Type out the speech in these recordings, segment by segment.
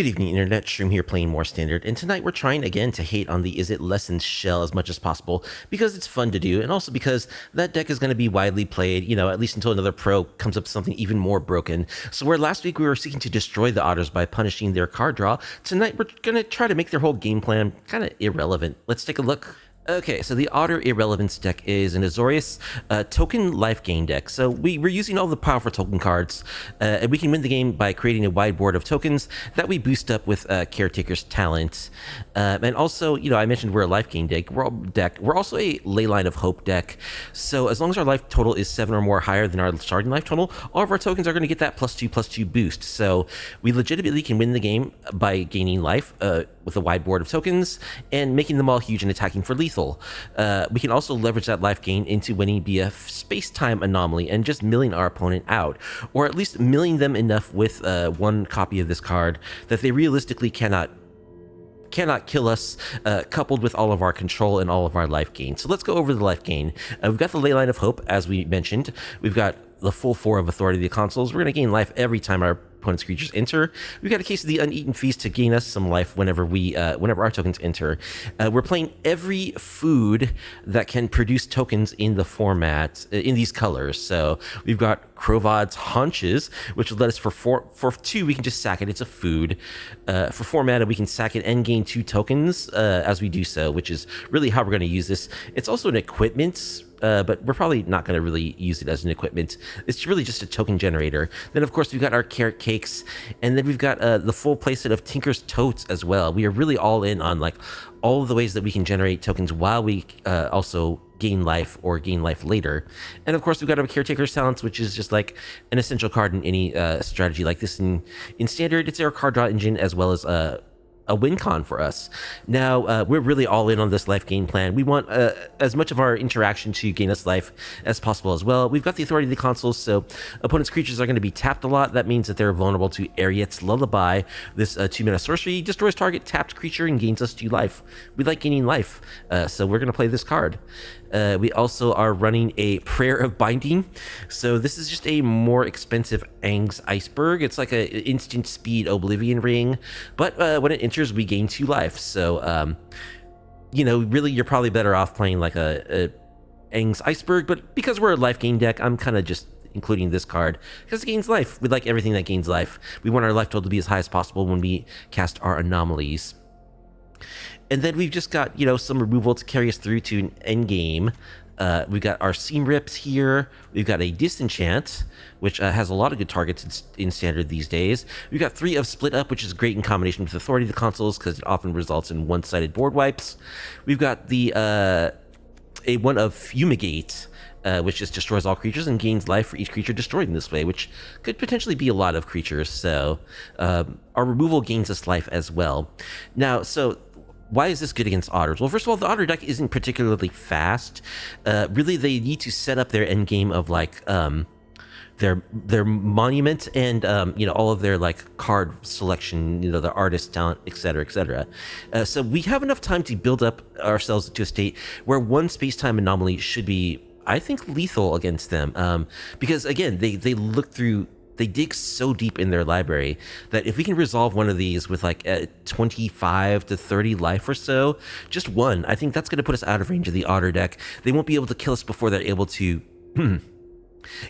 Good evening, Internet. Shroom here playing more Standard, and tonight we're trying again to hate on the izzet Lessons shell as much as possible because it's fun to do, and also because that deck is going to be widely played, at least until another pro comes up with something even more broken. So where last week we were seeking to destroy the Otters by punishing their card draw, tonight we're going to try to make their whole game plan kind of irrelevant. Let's take a look. Okay, so the Otter Irrelevance deck is an Azorious token life gain deck. So we're using all the powerful token cards, and we can win the game by creating a wide board of tokens that we boost up with Caretaker's Talent. And also, I mentioned we're a life gain deck. We're also a Leyline of Hope deck. So as long as our life total is 7 or more higher than our starting life total, all of our tokens are going to get that +2/+2 boost. So we legitimately can win the game by gaining life with a wide board of tokens and making them all huge and attacking for lethal. We can also leverage that life gain into winning via space-time anomaly and just milling our opponent out, or at least milling them enough with one copy of this card that they realistically cannot kill us, coupled with all of our control and all of our life gain. So let's go over the life gain. We've got the Leyline of Hope, as we mentioned. We've got the full 4 of Authority of the Consuls. We're going to gain life every time our opponent's creatures enter. We've got a case of the Uneaten Feast to gain us some life whenever our tokens enter. We're playing every food that can produce tokens in the format, in these colors. So we've got Crovod's Haunches, which will let us for 2, we can just sack it. It's a food. For 4 mana, we can sack it and gain 2 tokens as we do so, which is really how we're going to use this. It's also an equipment, but we're probably not going to really use it as an equipment. It's really just a token generator. Then, of course, we've got our Carrot Cakes, and then we've got the full playset of Tinker's Totes as well. We are really all in on all of the ways that we can generate tokens while we also gain life or gain life later. And of course, we've got our Caretaker's Talents, which is just like an essential card in any strategy like this. In Standard, it's our card draw engine as well as a win con for us. Now, we're really all in on this life gain plan. We want as much of our interaction to gain us life as possible as well. We've got the Authority of the Consuls, so opponent's creatures are going to be tapped a lot. That means that they're vulnerable to Ariet's Lullaby. This 2-mana sorcery destroys target tapped creature and gains us 2 life. We like gaining life, so we're going to play this card. We also are running a Prayer of Binding. So this is just a more expensive Aang's Iceberg. It's like an instant speed Oblivion Ring, but when it enters, we gain 2 life. So, really, you're probably better off playing like a Aang's Iceberg, but because we're a life gain deck, I'm kind of just including this card because it gains life. We like everything that gains life. We want our life total to be as high as possible when we cast our anomalies. And then we've just got, some removal to carry us through to an endgame. We've got our Seam Rips here. We've got a Disenchant, which has a lot of good targets in Standard these days. We've got 3 of Split Up, which is great in combination with Authority of the Consuls because it often results in one-sided board wipes. We've got the a 1 of Fumigate, which just destroys all creatures and gains life for each creature destroyed in this way, which could potentially be a lot of creatures. So our removal gains us life as well. Now, why is this good against Otters? Well, first of all, the Otter deck isn't particularly fast. Really, they need to set up their end game of their monument and all of their card selection, the artist talent, etc., etc. So we have enough time to build up ourselves to a state where one space-time anomaly should be, I think, lethal against them. Because again, they dig so deep in their library that if we can resolve one of these with 25 to 30 life or so, just one, I think that's going to put us out of range of the Otter deck. They won't be able to kill us before they're able to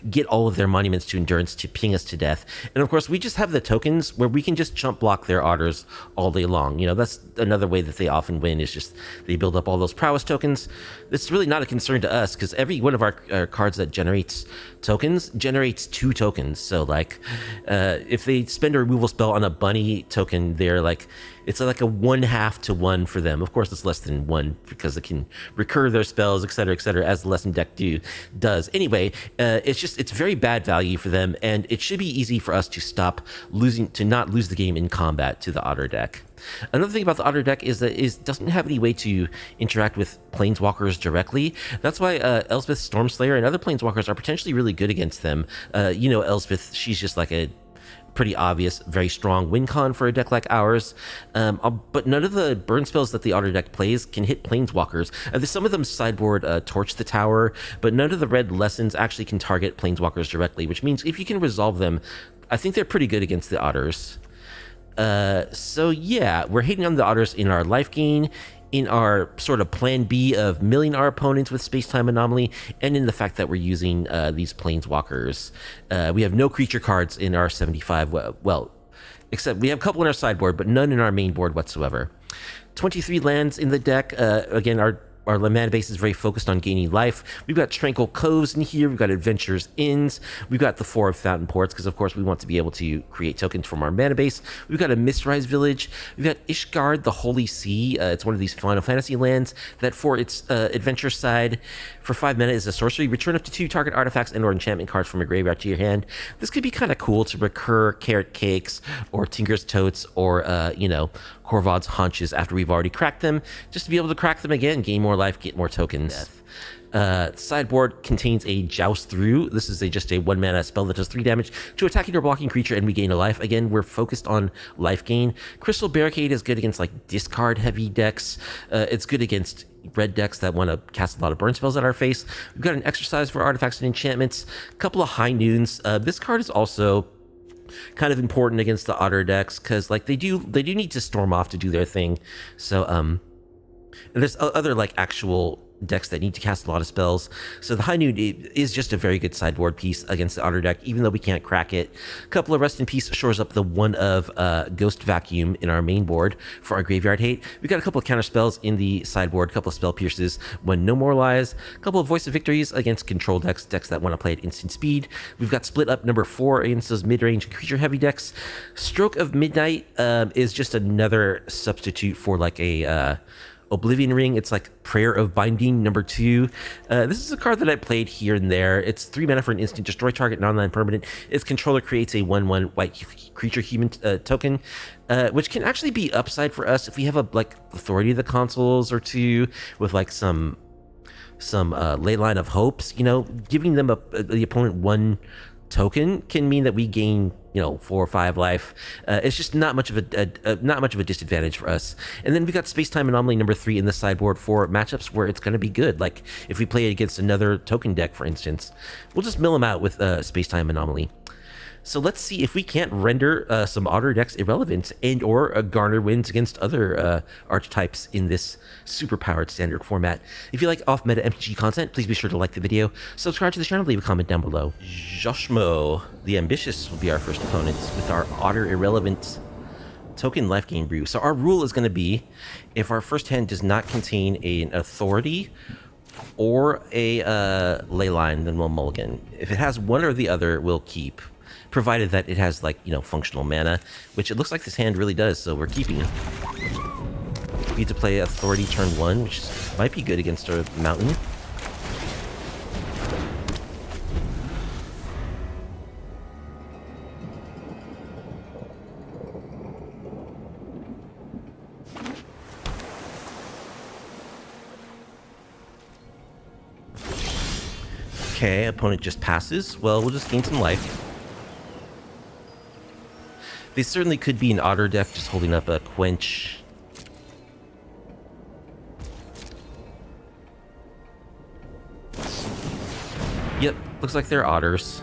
get all of their monuments to endurance to ping us to death. And of course, we just have the tokens where we can just chump block their Otters all day long. That's another way that they often win, is just they build up all those prowess tokens. It's really not a concern to us because every one of our cards that generates tokens generates 2 tokens. So if they spend a removal spell on a bunny token, they're it's like a 1/2 to 1 for them. Of course, it's less than 1 because it can recur their spells, etc., as the lesson deck does. Anyway, it's very bad value for them, and it should be easy for us to not lose the game in combat to the Otter deck. Another thing about the Otter deck is that it doesn't have any way to interact with planeswalkers directly. That's why Elspeth Stormslayer and other planeswalkers are potentially really good against them. Elspeth, she's just like a pretty obvious, very strong win con for a deck like ours. But none of the burn spells that the Otter deck plays can hit planeswalkers. Some of them sideboard Torch the Tower, but none of the red lessons actually can target planeswalkers directly, which means if you can resolve them, I think they're pretty good against the Otters. So yeah, we're hating on the Otters in our life gain, in our sort of plan B of milling our opponents with space-time anomaly, and in the fact that we're using these planeswalkers. We have no creature cards in our 75, well, except we have a couple in our sideboard, but none in our main board whatsoever. 23 lands in the deck. Again, our mana base is very focused on gaining life. We've got Tranquil Coves in here. We've got Adventurers Inns. We've got the 4 of Fountain Ports, because of course we want to be able to create tokens from our mana base. We've got a Mistrise Village. We've got Ishgard, the Holy Sea. It's one of these Final Fantasy lands that, for its adventure side, for 5 mana is a sorcery. Return up to 2 target artifacts and or enchantment cards from a graveyard to your hand. This could be kind of cool to recur Carrot Cakes or Tinker's Totes or, Korvod's Haunches after we've already cracked them, just to be able to crack them again, gain more life, get more tokens. Sideboard contains a Joust Through. This is just a 1 mana spell that does 3 damage to attacking or blocking creature, and we gain a life. Again, we're focused on life gain. Crystal Barricade is good against like discard heavy decks. It's good against red decks that want to cast a lot of burn spells at our face. We've got an Exercise for artifacts and enchantments, a couple of High Noons. This card is also kind of important against the Otter decks, because like they do need to storm off to do their thing. So and there's other like actual decks that need to cast a lot of spells. So the High Noon is just a very good sideboard piece against the Otter deck, even though we can't crack it. A couple of Rest in Peace shores up the 1 of Ghost Vacuum in our main board for our graveyard hate. We've got a couple of counter spells in the sideboard, a couple of Spell Pierces, 1 No More Lies, a couple of Voice of Victories against control decks that want to play at instant speed. We've got Split Up number 4 against those mid-range creature heavy decks. Stroke of Midnight is just another substitute for like a Oblivion Ring. It's like Prayer of Binding number 2. This is a card that I played here and there. It's 3 mana for an instant, destroy target non-land permanent. Its controller creates a 1/1 white creature human token, which can actually be upside for us if we have a like Authority of the Consuls or 2 with like some Leyline of Hopes. Giving them the opponent 1 token can mean that we gain 4 or 5 life. It's just not much of a disadvantage for us. And then we got Space-Time Anomaly number 3 in the sideboard for matchups where it's going to be good. Like if we play it against another token deck, for instance, we'll just mill them out with Space-Time Anomaly. So let's see if we can't render some Otter decks irrelevant and or garner wins against other archetypes in this super-powered standard format. If you like off-meta MTG content, please be sure to like the video, subscribe to the channel, leave a comment down below. Joshmo, the Ambitious, will be our first opponent with our Otter irrelevant token life gain brew. So our rule is going to be, if our first hand does not contain an Authority or a Leyline, then we'll mulligan. If it has one or the other, we'll keep, provided that it has like functional mana, which it looks like this hand really does, so we're keeping. We need to play Authority turn 1, which might be good against a mountain. Okay, opponent just passes. Well, we'll just gain some life. They certainly could be an Otter deck just holding up a Quench. Yep, looks like they're Otters.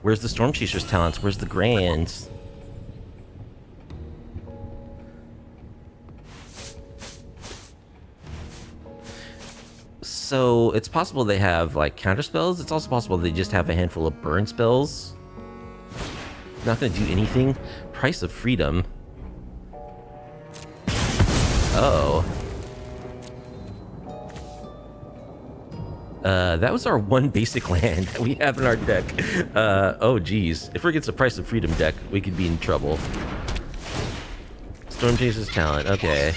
Where's the Storm Chaser's talents? Where's the Grands? So it's possible they have like counter spells. It's also possible they just have a handful of burn spells. Not going to do anything. Price of Freedom. Oh. That was our 1 basic land that we have in our deck. Oh geez. If we're against a Price of Freedom deck, we could be in trouble. Storm Chaser's talent. Okay.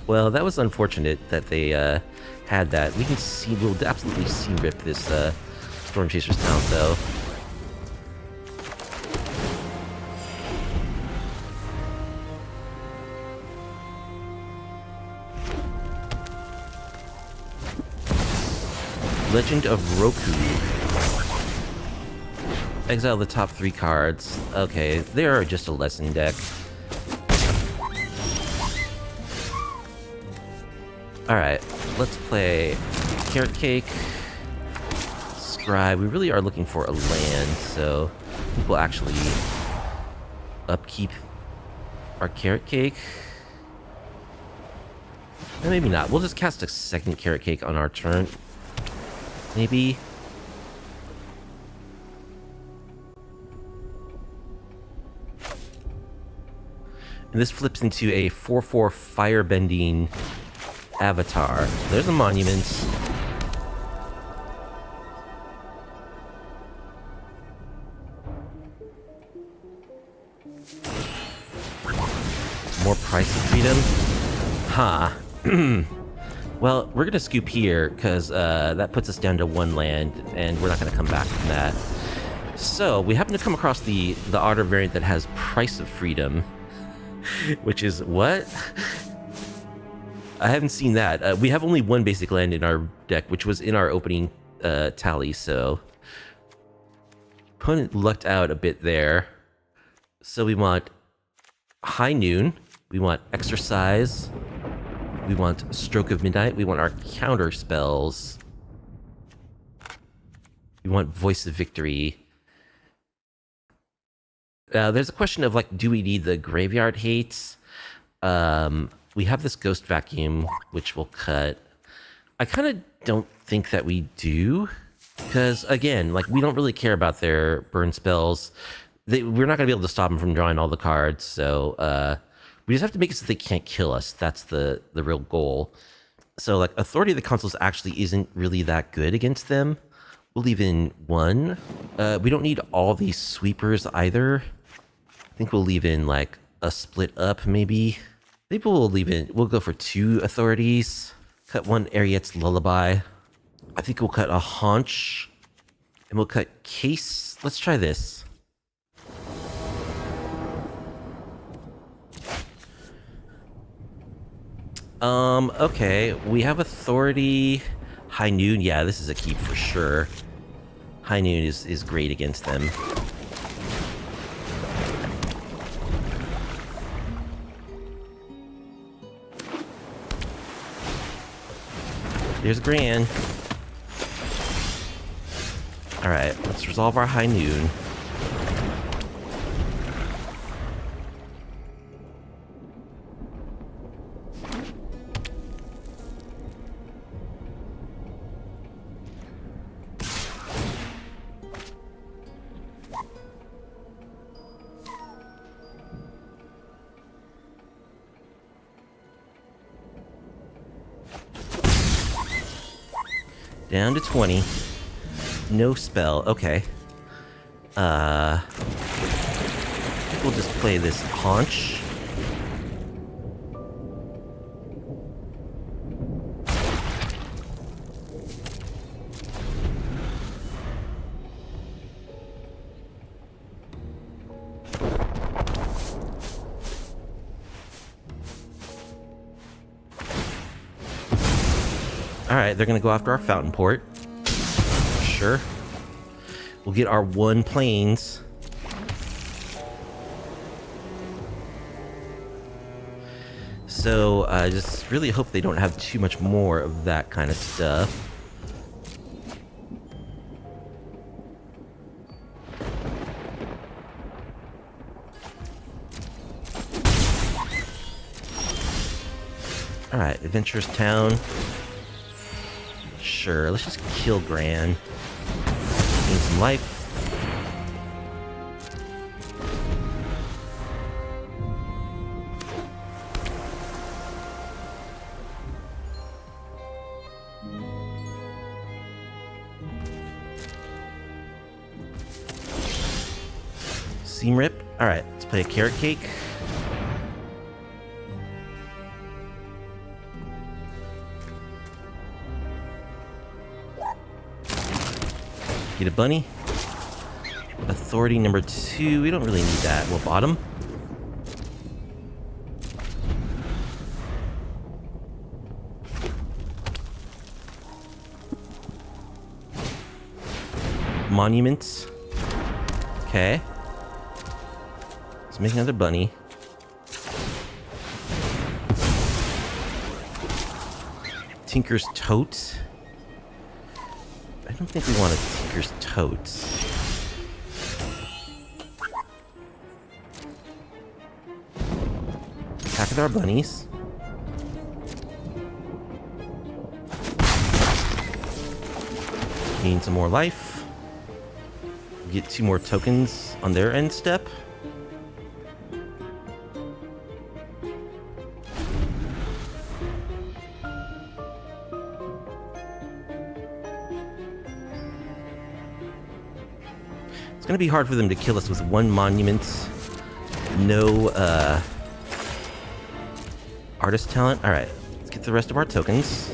Well, that was unfortunate that they had that. We can see, we'll absolutely see rip this Storm Chaser's talent though. Legend of Roku. Exile the top 3 cards. Okay, they are just a lesson deck. Alright, let's play Carrot Cake. Scribe. We really are looking for a land, so I think we'll actually upkeep our Carrot Cake. And maybe not. We'll just cast a second Carrot Cake on our turn. Maybe. And this flips into a 4/4 firebending avatar. There's a monument. More price of freedom? Huh. Well, we're gonna scoop here, because that puts us down to 1 land, and we're not gonna come back from that. So, we happen to come across the Otter variant that has Price of Freedom. Which is what? I haven't seen that. We have only 1 basic land in our deck, which was in our opening tally, so... Opponent lucked out a bit there. So we want High Noon, we want Exercise, we want Stroke of Midnight, we want our counter spells, we want Voice of Victory. There's a question of, like, do we need the Graveyard Hates? We have this Ghost Vacuum, which we'll cut. I kind of don't think that we do, because, again, like, we don't really care about their burn spells. We're not going to be able to stop them from drawing all the cards, so we just have to make it so they can't kill us. That's the real goal. So, like, Authority of the Consuls actually isn't really that good against them. We'll leave in 1. We don't need all these sweepers either. I think we'll leave in, like, a split up, maybe. Maybe we'll leave in... We'll go for 2 authorities. Cut 1 Ariet's Lullaby. I think we'll cut a Haunch. And we'll cut Case. Let's try this. Okay. We have Authority. High Noon. Yeah, this is a keep for sure. High Noon is great against them. There's Gran. Alright, let's resolve our High Noon. Down to 20. No spell. Okay. We'll just play this Haunch. Alright, they're gonna go after our Fountain Port. Sure. We'll get our 1 planes. So, I just really hope they don't have too much more of that kind of stuff. Alright, Adventurous Town. Sure, let's just kill Gran. Gain some life. Seam Rip. Alright, let's play a Carrot Cake. Get a bunny. Authority number 2. We don't really need that. We'll bottom. Monuments. Okay. Let's make another bunny. Tinker's Tote. I don't think we want a Tinker's Tote. Attack with our bunnies. Gain some more life. Get 2 more tokens on their end step. It's gonna be hard for them to kill us with 1 monument. No, artist talent. Alright, let's get the rest of our tokens.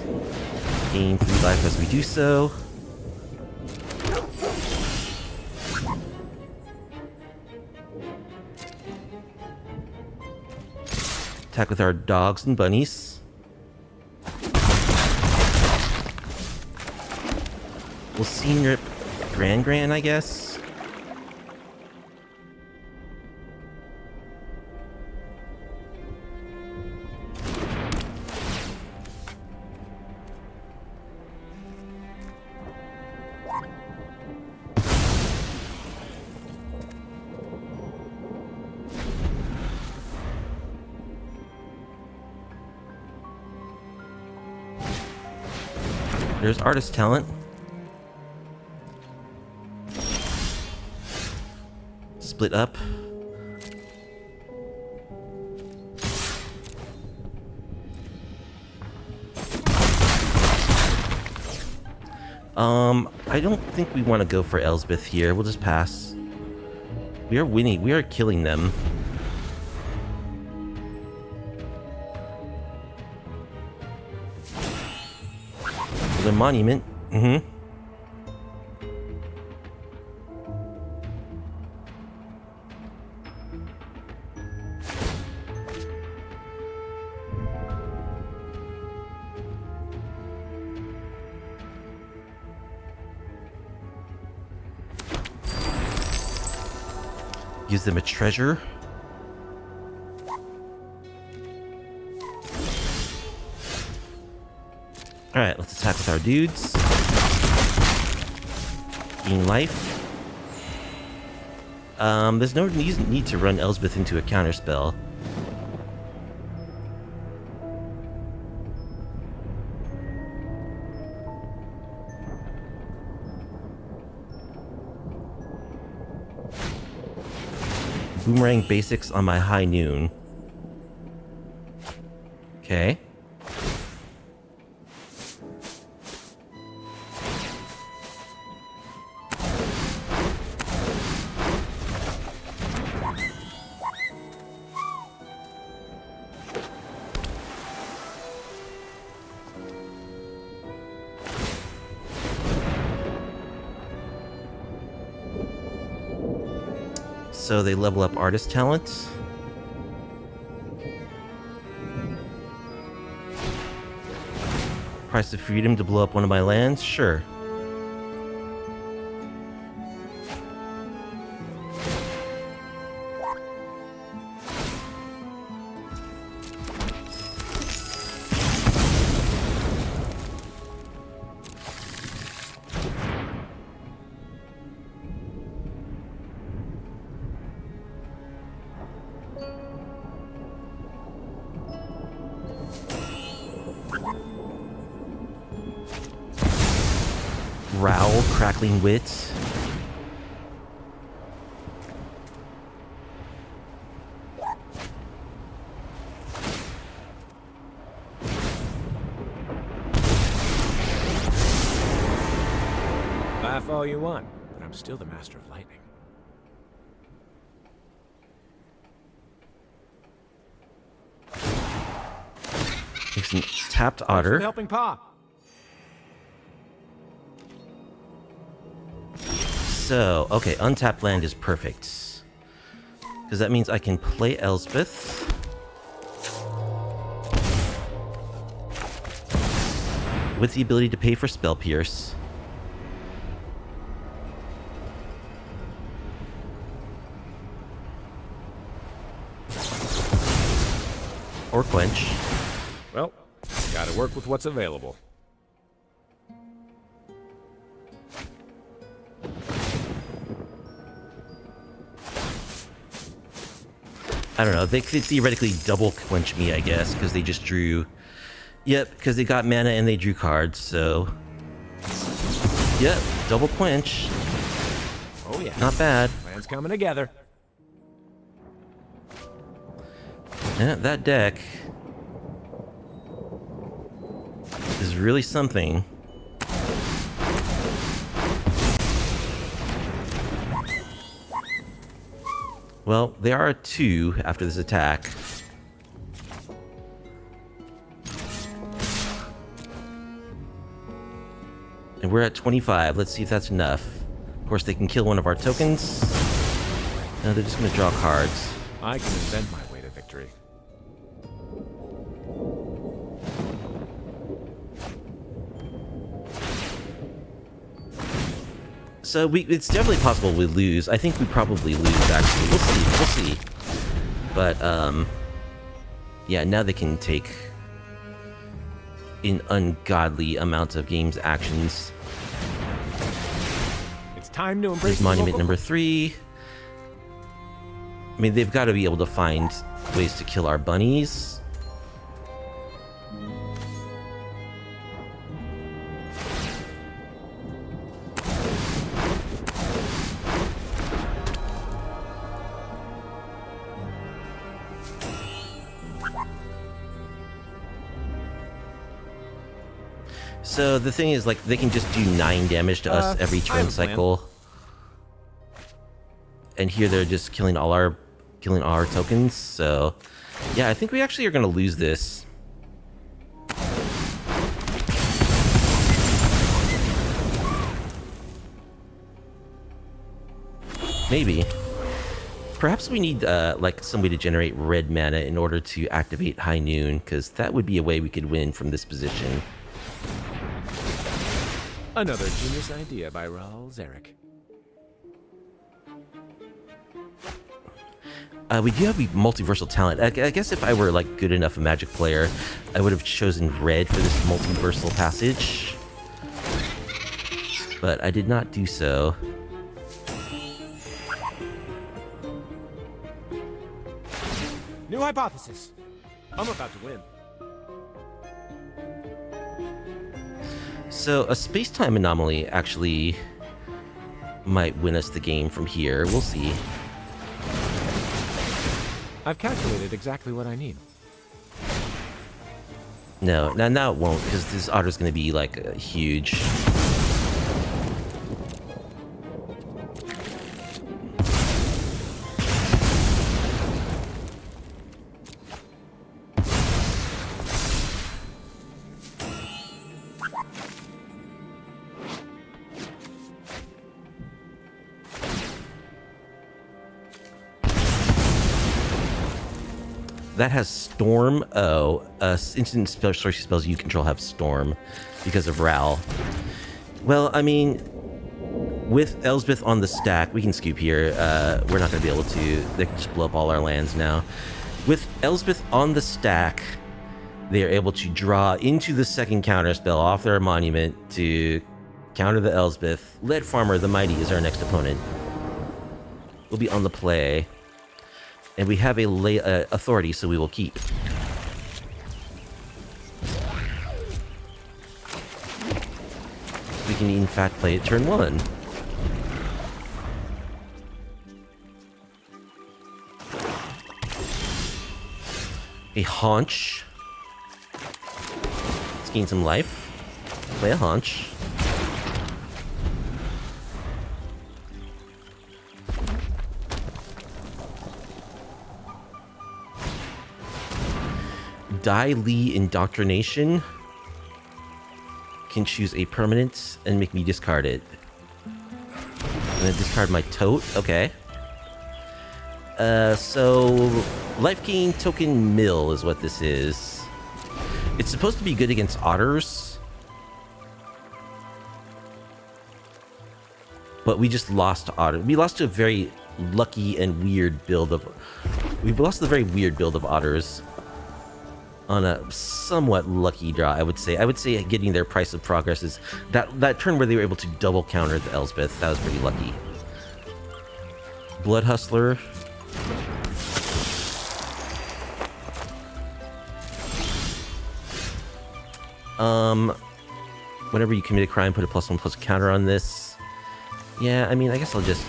Gain 3 life as we do so. Attack with our dogs and bunnies. We'll senior Gran, I guess. There's artist talent. Split up. I don't think we want to go for Elsbeth here. We'll just pass. We are winning. We are killing them. The monument. Gives them a treasure. Alright, let's attack with our dudes. Gain life. There's no need to run Elsbeth into a counterspell. Boomerang basics on my high noon. Okay. So they level up artist talent. Price of freedom to blow up one of my lands? Sure. Growl, crackling wit. Laugh all you want, but I'm still the master of lightning. Makes an tapped Otter. Helping paw. So, okay, untapped land is perfect. Because that means I can play Elsbeth. With the ability to pay for Spell Pierce. Or Quench. Well, gotta work with what's available. I don't know. They could theoretically double quench me, I guess, because they just drew... Yep, because they got mana and they drew cards, so... Yep, double quench. Oh yeah. Not bad. Plans coming together. Yeah, that deck is really something. Well, they are at 2 after this attack. And we're at 25. Let's see if that's enough. Of course, they can kill one of our tokens. No, they're just going to draw cards. I can invent my way to victory. So it's definitely possible we lose. I think we probably lose, actually. We'll see. But, yeah, now they can take an ungodly amount of games actions. It's time to embrace There's the monument local- number 3. I mean, they've got to be able to find ways to kill our bunnies. So the thing is, like, they can just do 9 damage to us every I have turn a plan. cycle. And here they're just killing all our tokens. So yeah, I think we actually are gonna lose this. Maybe. Perhaps we need like somebody to generate red mana in order to activate High Noon, because that would be a way we could win from this position. Another genius idea by Raul Zarek. We do have multiversal talent. I guess if I were like good enough a Magic player, I would have chosen red for this multiversal passage. But I did not do so. New hypothesis. I'm about to win. So a space-time anomaly actually might win us the game from here. We'll see. I've calculated exactly what I need. No, now it won't, because this Otter's going to be like huge. That has Storm. Oh, instant sorcery spells you control have Storm because of Ral. Well, I mean, with Elsbeth on the stack, we can scoop here. We're not going to be able to. They can just blow up all our lands now. With Elsbeth on the stack, they are able to draw into the second counter spell off their monument to counter the Elsbeth. Lead Farmer the Mighty is our next opponent. We'll be on the play. And we have a authority, so we will keep. We can in fact play it turn 1. A Haunch. Let's gain some life. Play a Haunch. Dai Li Indoctrination. Can choose a permanent and make me discard it. And then discard my tote. Okay. So life gain token mill is what this is. It's supposed to be good against otters. But we just lost to otter. We lost to a very lucky and weird build of... We've lost the very weird build of otters. On a somewhat lucky draw, I would say. I would say getting their price of progress is... That turn where they were able to double counter the Elsbeth, that was pretty lucky. Blood Hustler. Whenever you commit a crime, put a +1/+1 counter on this. Yeah, I mean, I guess I'll just...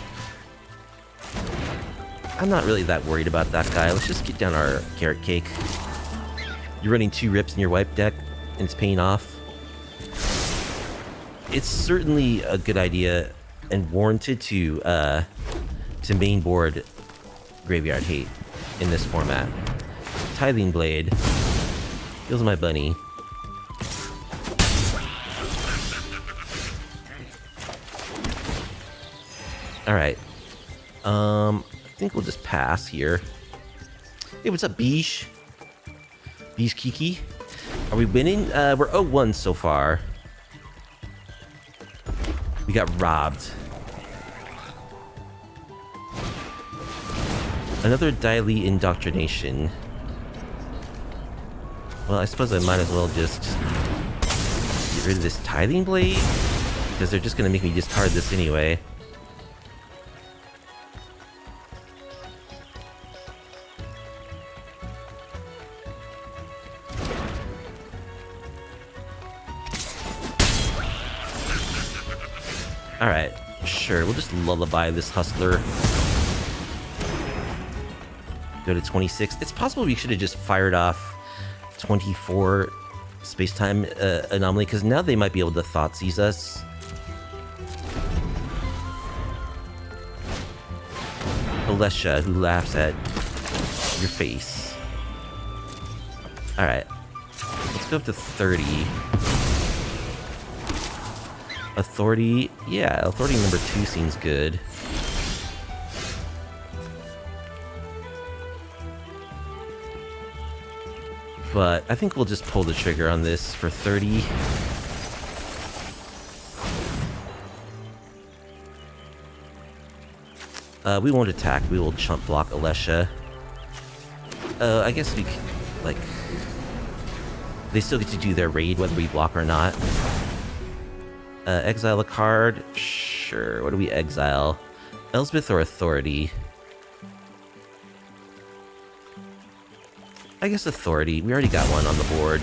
I'm not really that worried about that guy. Let's just get down our carrot cake. You're running 2 rips in your wipe deck, and it's paying off. It's certainly a good idea and warranted to main board Graveyard Hate in this format. Tithing Blade. Heals my bunny. Alright. I think we'll just pass here. Hey, what's up, Beesh? Beesh Kiki? Are we winning? We're 0-1 so far. We got robbed. Another Daily Indoctrination. Well, I suppose I might as well just get rid of this Tithing Blade, because they're just going to make me discard this anyway. Alright, sure, we'll just lullaby this hustler. Go to 26. It's possible we should have just fired off 24 space-time anomaly, because now they might be able to Thoughtseize us. Alesha, who laughs at your face. Alright, let's go up to 30. Authority, yeah, Authority number 2 seems good. But I think we'll just pull the trigger on this for 30. We won't attack, we will chump block Alesha. I guess we could, like... They still get to do their raid whether we block or not. Exile a card? Sure, what do we exile? Elspeth or Authority? I guess Authority. We already got one on the board.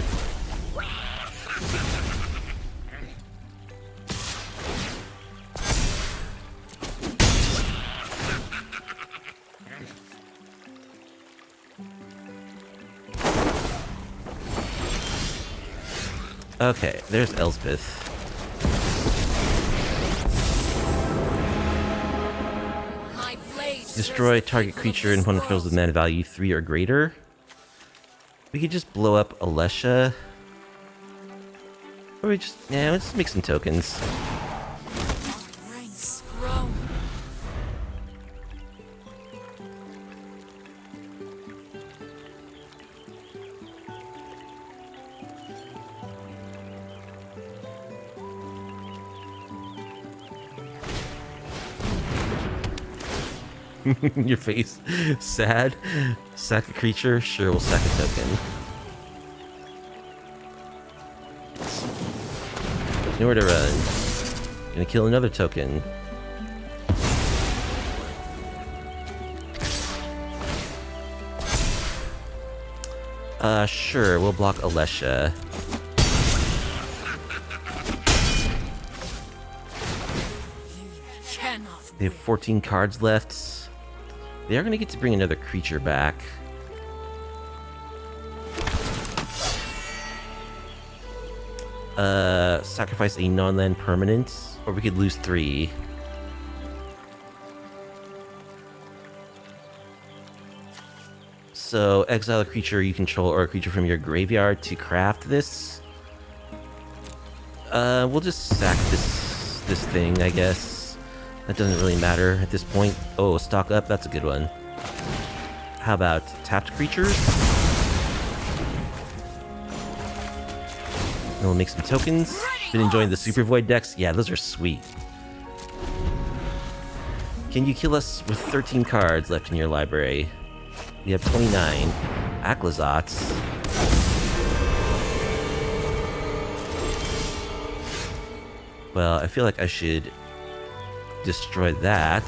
Okay, there's Elspeth. Destroy target creature and one controls with mana value 3 or greater. We could just blow up Alesha. Or we just... yeah, let's make some tokens. Your face. Sad. Sack a creature? Sure, we'll sack a token. Nowhere to run. Gonna kill another token. Sure, we'll block Alesha. They have 14 cards left. They are going to get to bring another creature back. Sacrifice a non-land permanent, or we could lose 3. So, exile a creature you control or a creature from your graveyard to craft this. We'll just sack this thing, I guess. That doesn't really matter at this point. Oh, stock up, that's a good one. How about tapped creatures? And we'll make some tokens. Been enjoying the Super Void decks? Yeah, those are sweet. Can you kill us with 13 cards left in your library? We have 29. Aclazots. Well, I feel like I should destroy that.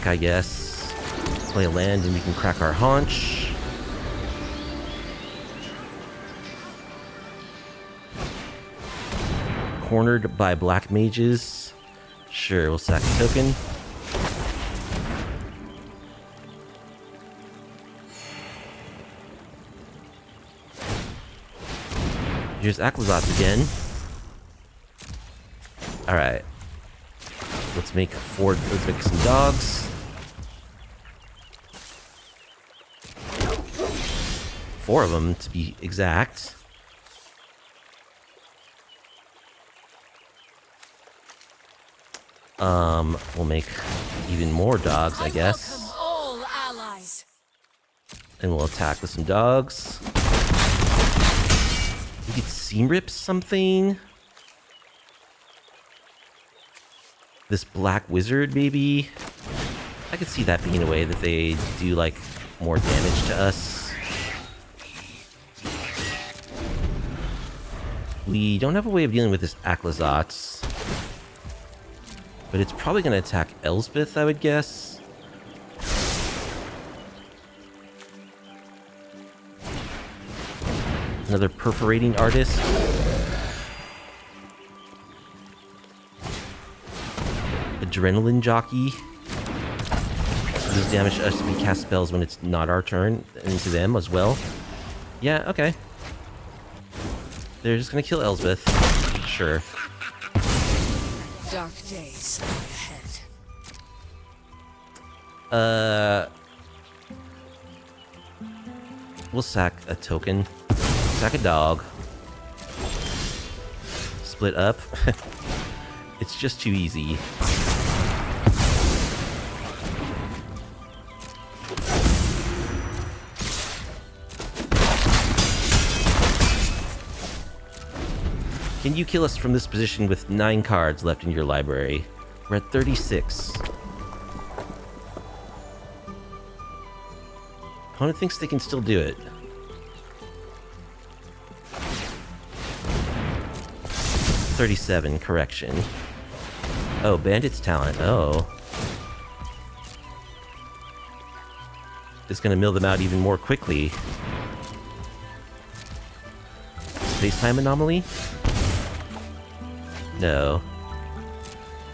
attack, I guess. Play a land and we can crack our haunch. Cornered by black mages. Sure, we'll sack a token. Here's Aquazats again. Alright. Let's make some dogs. 4 of them to be exact. We'll make even more dogs, I guess. All allies. And we'll attack with some dogs. We could seam rip something. This black wizard, maybe. I could see that being a way that they do, like, more damage to us. We don't have a way of dealing with this Aquazats. But it's probably going to attack Elspeth, I would guess. Another perforating artist. Adrenaline jockey. Does damage us if we cast spells when it's not our turn, and into them as well. Yeah, okay. They're just gonna kill Elspeth. Sure. Dark days ahead. We'll sack a token. Sack a dog. Split up. It's just too easy. Can you kill us from this position with 9 cards left in your library? We're at 36. Opponent thinks they can still do it. 37, correction. Oh, Bandit's talent. Oh. It's gonna mill them out even more quickly. Space-time anomaly? No.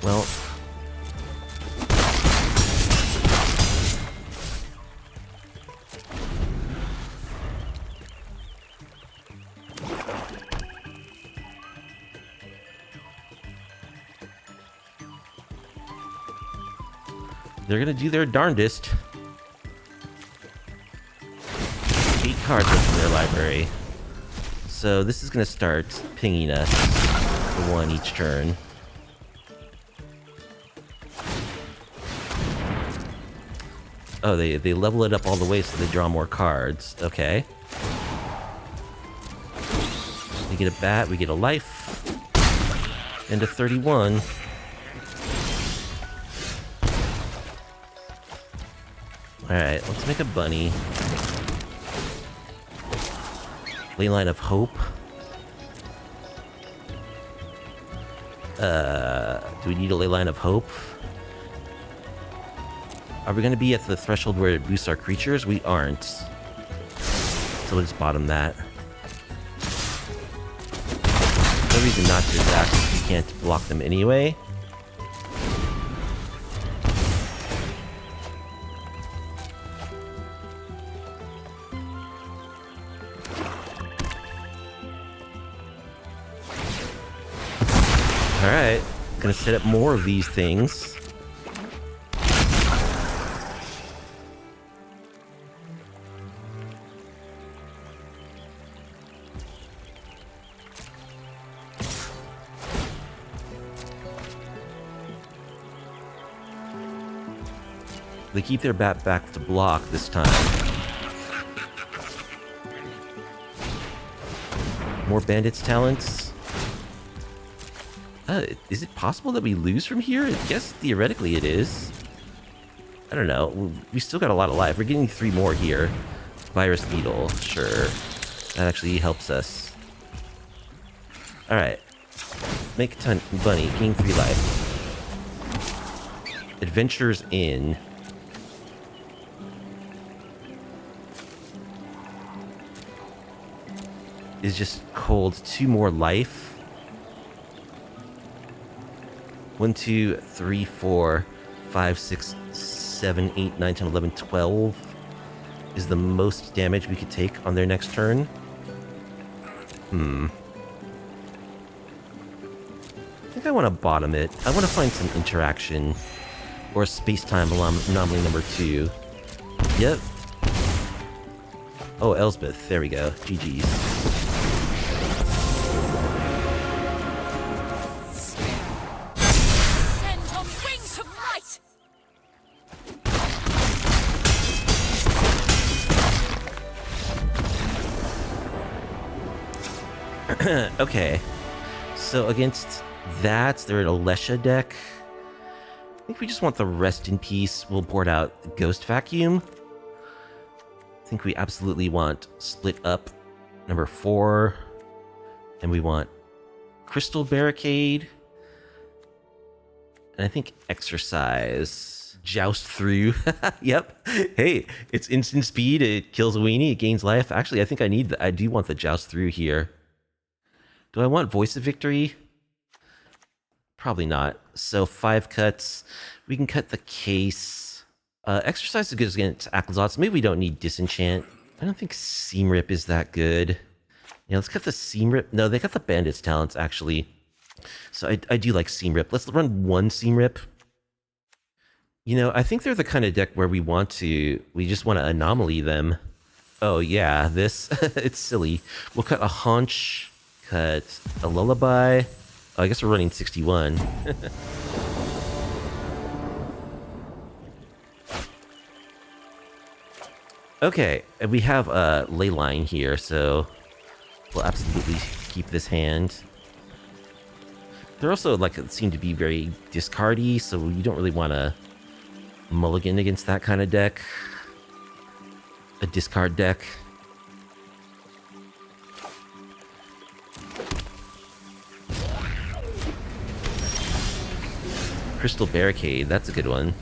Well... they're gonna do their darndest. 8 cards left in their library. So this is gonna start pinging us for 1 each turn. Oh, they level it up all the way so they draw more cards. Okay. We get a bat, we get a life, and a 31. Alright, let's make a bunny. Leyline of Hope. Do we need a Leyline of Hope? Are we going to be at the threshold where it boosts our creatures? We aren't. So we'll just bottom that. No reason not to attack if you can't block them anyway. Alright, gonna set up more of these things. They keep their bat back to block this time. More bandits' talents. Is it possible that we lose from here? I guess theoretically it is. I don't know. We still got a lot of life. We're getting 3 more here. Virus Beetle, sure. That actually helps us. Alright. Make a ton bunny, gain 3 life. Adventures in. is just cold. 2 more life. 1, 2, 3, 4, 5, 6, 7, 8, 9, 10, 11, 12 is the most damage we could take on their next turn. I think I want to bottom it. I want to find some interaction. Or space-time anomaly number 2. Yep. Oh, Elsbeth. There we go. GG's. Send on wings of light. Okay. So against that, they're an Alesha deck. I think we just want the Rest in Peace. We'll board out Ghost Vacuum. I think we absolutely want Split Up number 4. And we want Crystal Barricade. And I think Exercise. Joust Through. Yep. Hey, it's instant speed. It kills a weenie. It gains life. Actually, I think I do want the Joust Through here. Do I want Voice of Victory? Probably not. So 5 cuts. We can cut the case. Exercise is good against Acklazotz. Maybe we don't need Disenchant. I don't think Seam Rip is that good. Yeah, let's cut the Seam Rip. No, they got the Bandit's talents, actually. So I do like Seam Rip. Let's run 1 Seam Rip. You know, I think they're the kind of deck where we just want to Anomaly them. Oh, yeah, this. It's silly. We'll cut a Haunch. Cut a Lullaby. Oh, I guess we're running 61. Okay, and we have a Leyline here, so we'll absolutely keep this hand. They're also, like, seem to be very discardy, so you don't really want to mulligan against that kind of deck. A discard deck. Crystal Barricade, that's a good one.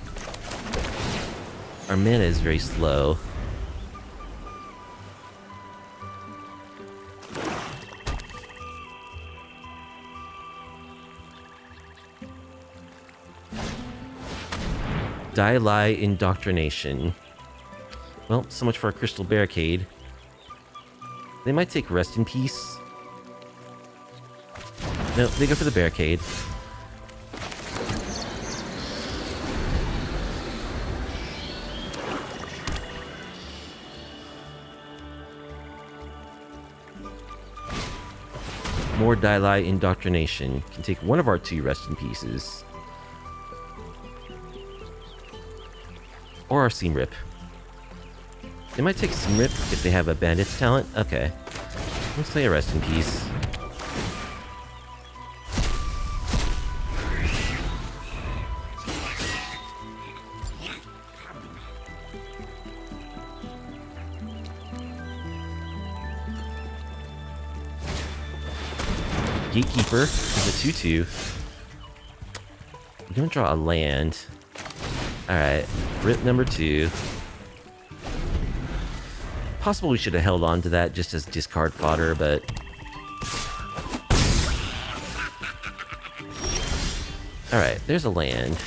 Our mana is very slow. Die-Lie Indoctrination. Well, so much for a Crystal Barricade. They might take Rest in Peace. No, they go for the Barricade. More Die-Lie Indoctrination. Can take one of our 2 Rest in Pieces. Or our Seam Rip. They might take Seam Rip if they have a Bandit's talent. Okay. Let's play a Rest in Peace. Gatekeeper is a 2/2. We're gonna draw a land. Alright, rip number 2. Possible we should have held on to that just as discard fodder, but... Alright, there's a land.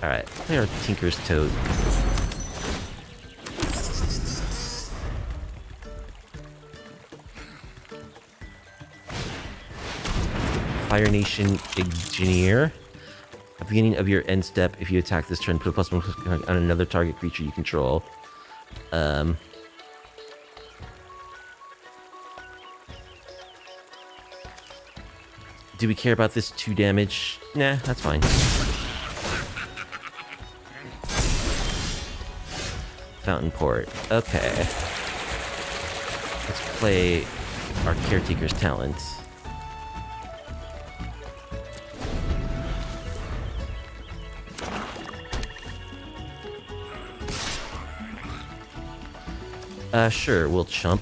Alright, play our Tinker's Toad. Fire Nation Engineer. At the beginning of your end step, if you attack this turn, put a +1 on another target creature you control. Do we care about this 2 damage? Nah, that's fine. Fountain Port. Okay. Let's play our Caretaker's Talents. Sure, we'll chump.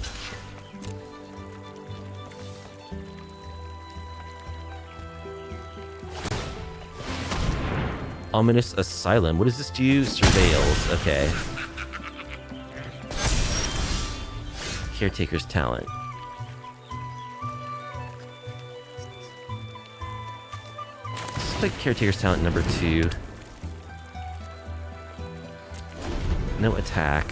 Ominous Asylum. What does this do? Surveils. Okay. Caretaker's talent. Let's play Caretaker's talent number 2. No attack.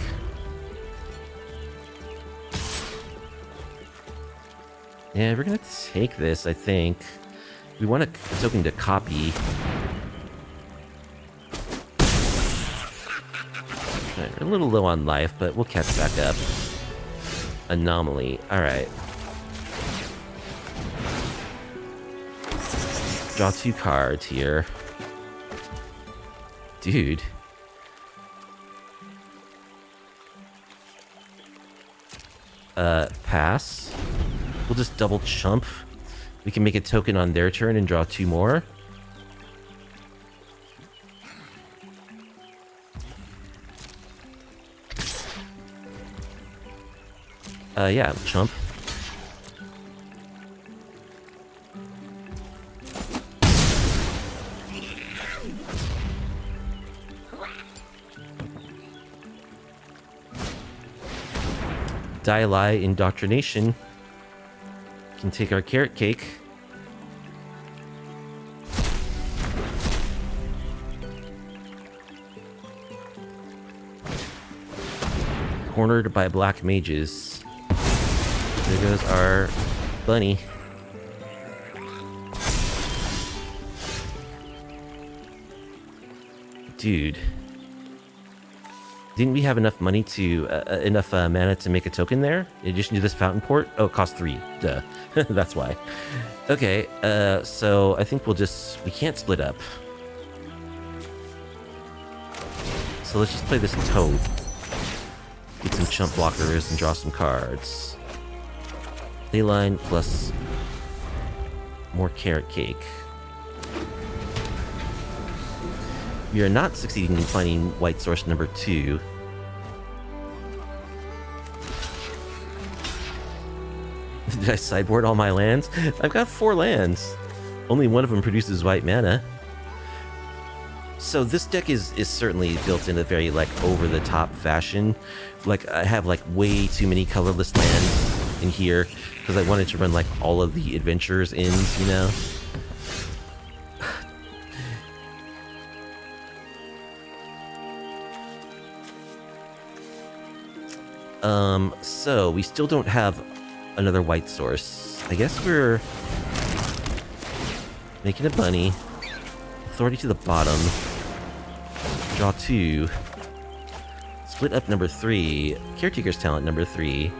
Yeah, we're gonna take this, I think. We want a token to copy. Right, we're a little low on life, but we'll catch back up. Anomaly. Alright. Draw 2 cards here. Dude. Pass. We'll just double chump. We can make a token on their turn and draw 2 more. Yeah, chump. Dialy Indoctrination. Can take our carrot cake. Cornered by black mages. There goes our bunny. Dude. Didn't we have enough money to, enough mana to make a token there? In addition to this fountain port? Oh, it cost 3. Duh. That's why. Okay, so I think we can't split up. So let's just play this toad. Get some chump blockers and draw some cards. Leyline plus more carrot cake. We are not succeeding in finding white source number 2. Did I sideboard all my lands? I've got 4 lands. Only one of them produces white mana. So this deck is certainly built in a very, like, over-the-top fashion. Like, I have, like, way too many colorless lands in here, because I wanted to run, like, all of the adventures ins, you know? So we still don't have another white source. I guess we're making a bunny. Authority to the bottom. Draw 2. Split up number 3. Caretaker's talent number 3.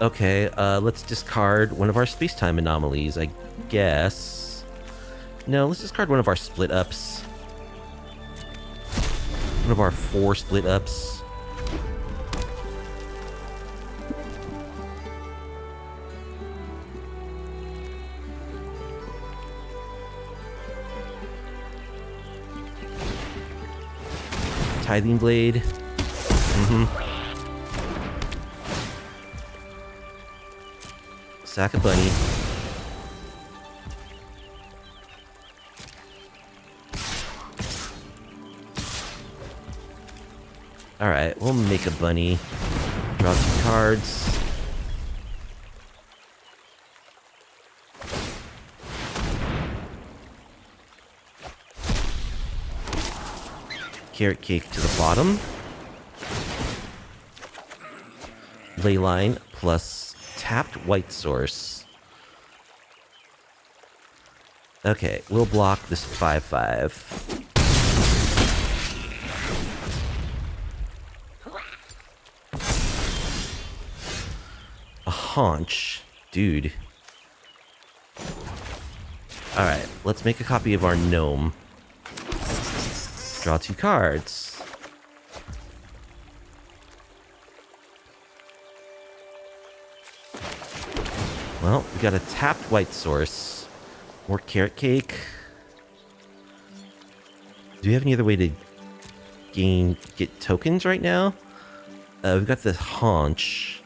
Okay, let's discard one of our space-time anomalies, I guess. No, let's discard one of our split-ups. One of our 4 split-ups. Tithing Blade. Sack a bunny. Alright, we'll make a bunny. Draw 2 cards. Carrot cake to the bottom. Leyline plus tapped white source. Okay, we'll block this 5/5. A haunch. Dude. Alright, let's make a copy of our gnome. Draw 2 cards. Well, we got a tapped white source. More carrot cake. Do we have any other way to get tokens right now? We've got the haunch.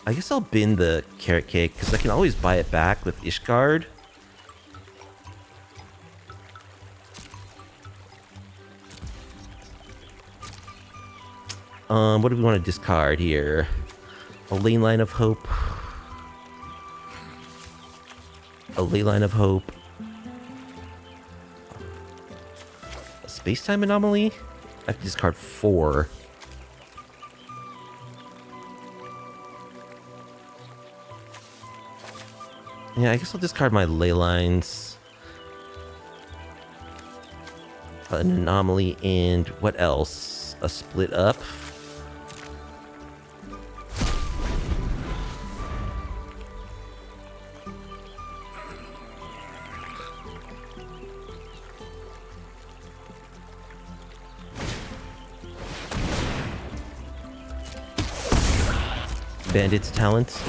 I guess I'll bin the carrot cake, because I can always buy it back with Ishgard. What do we want to discard here? A Leyline of Hope. A Leyline of Hope. A Space-Time Anomaly? I have to discard 4. Yeah, I guess I'll discard my ley lines. An anomaly and what else? A split up. Bandit's talent.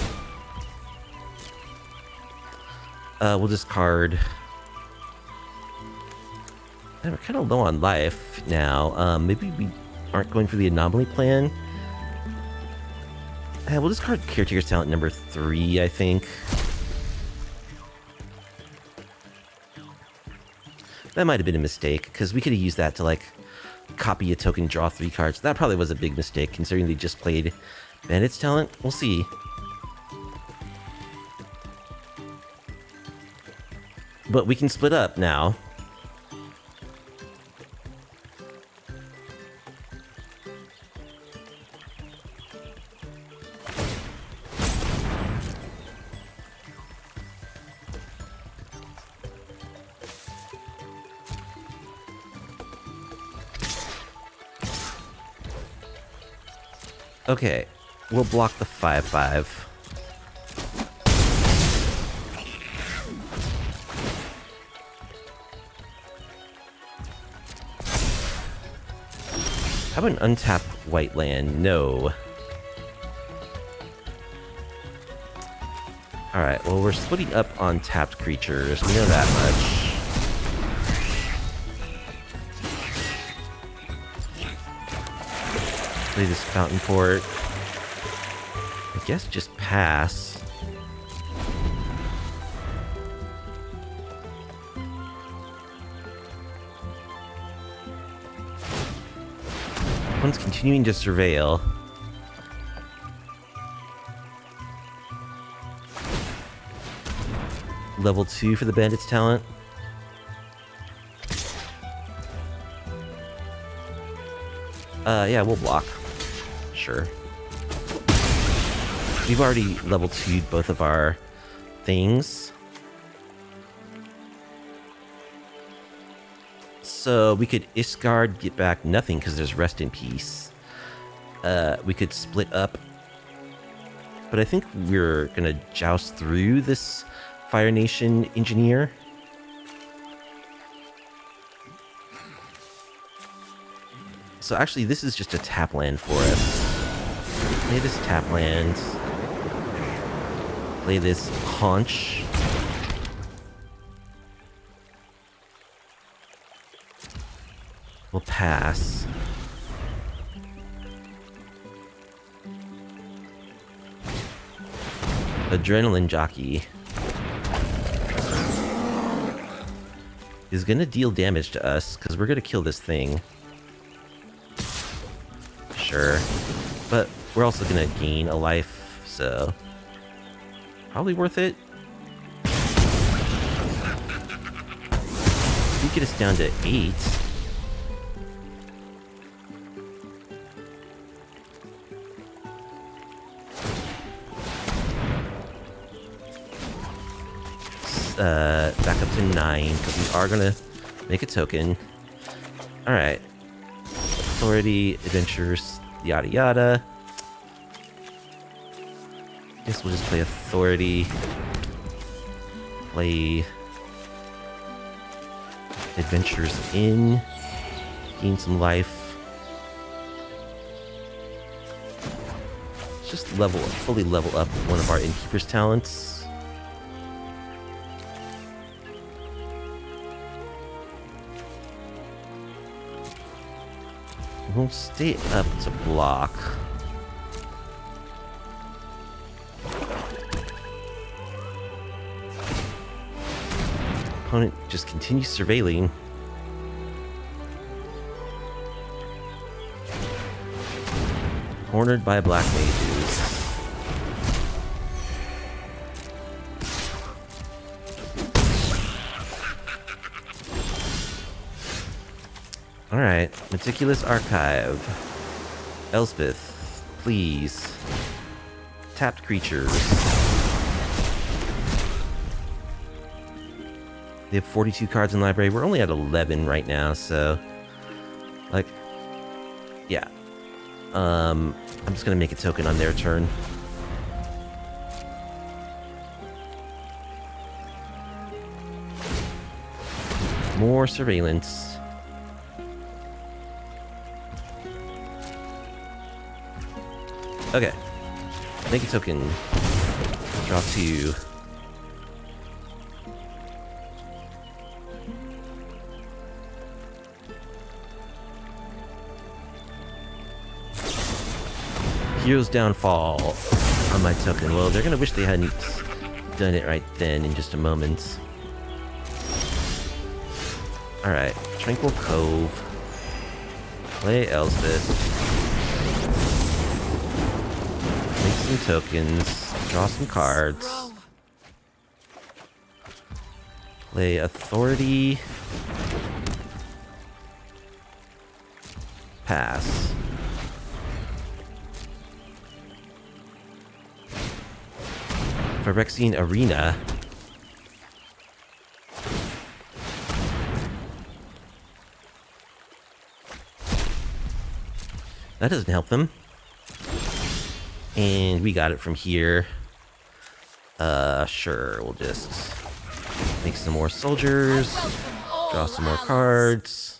We'll discard. Man, we're kind of low on life now. Maybe we aren't going for the anomaly plan. We'll discard Caretaker's talent number 3, I think. That might have been a mistake, because we could have used that to, like, copy a token, draw 3 cards. That probably was a big mistake, considering they just played Bandit's talent. We'll see. But we can split up now. Okay, we'll block the 5/5. How about an untapped white land? No. Alright, well, we're splitting up on tapped creatures. We know that much. Play this Fountain Port. I guess just pass. One's continuing to surveil. Level 2 for the Bandit's talent. Yeah, we'll block. Sure. We've already level 2'd both of our things. So we could Ishgard, get back nothing because there's Rest in Peace. We could split up. But I think we're going to joust through this Fire Nation Engineer. So actually, this is just a tap land for us. Play this tap land. Play this Haunch. We'll pass. Adrenaline Jockey is gonna deal damage to us because we're gonna kill this thing. Sure. But we're also gonna gain a life, so probably worth it. You get us down to 8. Back up to 9, because we are gonna make a token. Alright. Authority, Adventures, yada yada. Guess we'll just play Authority. Play Adventures in. Gain some life. Let's just fully level up one of our Innkeeper's talents. We'll stay up to block. Opponent just continues surveilling. Cornered by black mages. Alright, Meticulous Archive. Elspeth, please. Tapped creatures. They have 42 cards in library. We're only at 11 right now, so... Like... Yeah. I'm just gonna make a token on their turn. More surveillance. Okay. Make a token. Draw 2. Hero's Downfall on my token. Well, they're gonna wish they hadn't done it right then in just a moment. Alright. Tranquil Cove. Play Elspeth. Make some tokens, draw some cards. Play Authority. Pass. Phyrexian Arena. That doesn't help them. And we got it from here. Sure, we'll just make some more soldiers, draw some more cards.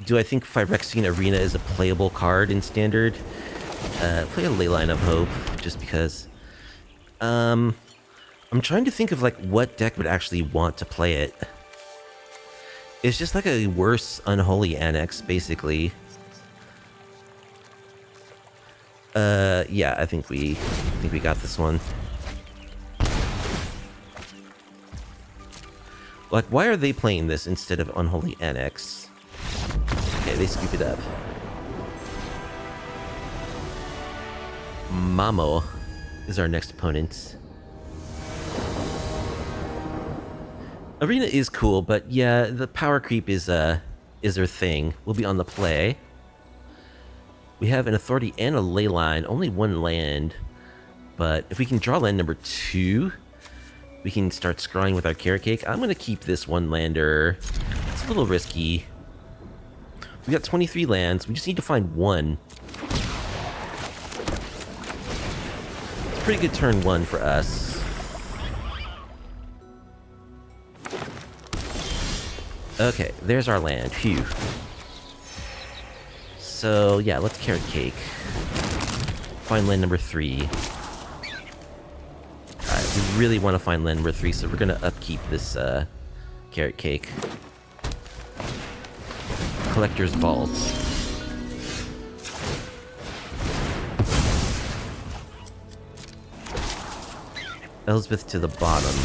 Do I think Phyrexian Arena is a playable card in Standard? Play a Leyline of Hope, just because. I'm trying to think of like what deck would actually want to play it. It's just like a worse Unholy Annex, basically. Yeah, I think we got this one. Like, why are they playing this instead of Unholy Annex? Okay, they scoop it up. Mamo is our next opponent. Arena is cool, but yeah, the power creep is their thing. We'll be on the play. We have an Authority and a Leyline, only one land. But if we can draw land number 2, we can start scrying with our Carrot Cake. I'm going to keep this one lander. It's a little risky. We got 23 lands. We just need to find one. It's a pretty good turn 1 for us. Okay, there's our land. Phew. So, yeah, let's Carrot Cake. Find land number 3. Alright, we really want to find land number 3, so we're going to upkeep this Carrot Cake. Collector's Vault. Elspeth to the bottom.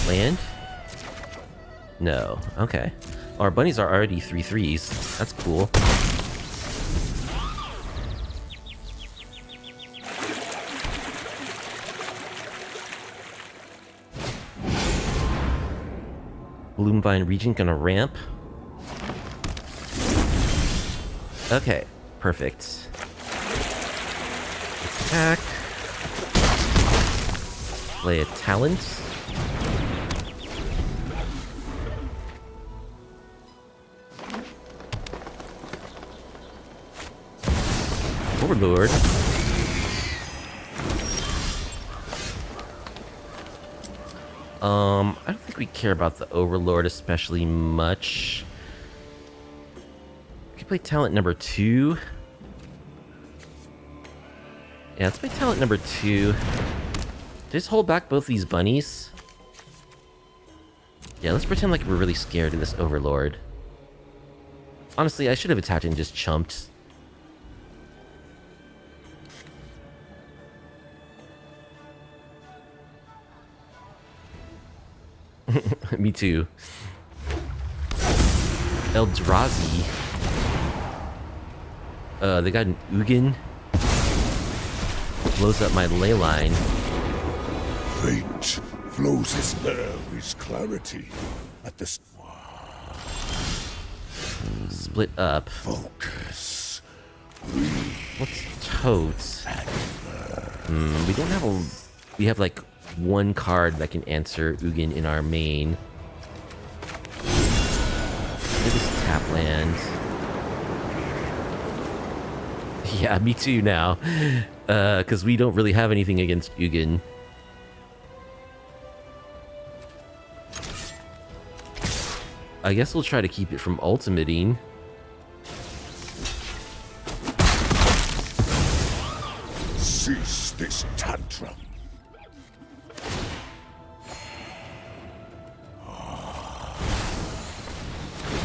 Land? No. Okay. Our bunnies are already 3/3s. That's cool. Bloomvine Regent gonna ramp. Okay. Perfect. Attack. Play a Talent. Overlord. I don't think we care about the Overlord especially much. We can play talent number 2. Yeah, let's play talent number 2. Just hold back both these bunnies. Yeah, let's pretend like we're really scared of this Overlord. Honestly, I should have attacked and just chumped. Me too. Eldrazi. They got an Ugin. Blows up my Leyline. Fate flows as there is clarity at the Split up. focus. What's totes? We don't have a... We have like one card that can answer Ugin in our main. Maybe it's tap land. Yeah, me too now. Because we don't really have anything against Ugin. I guess we'll try to keep it from ultimating. Cease this tantrum.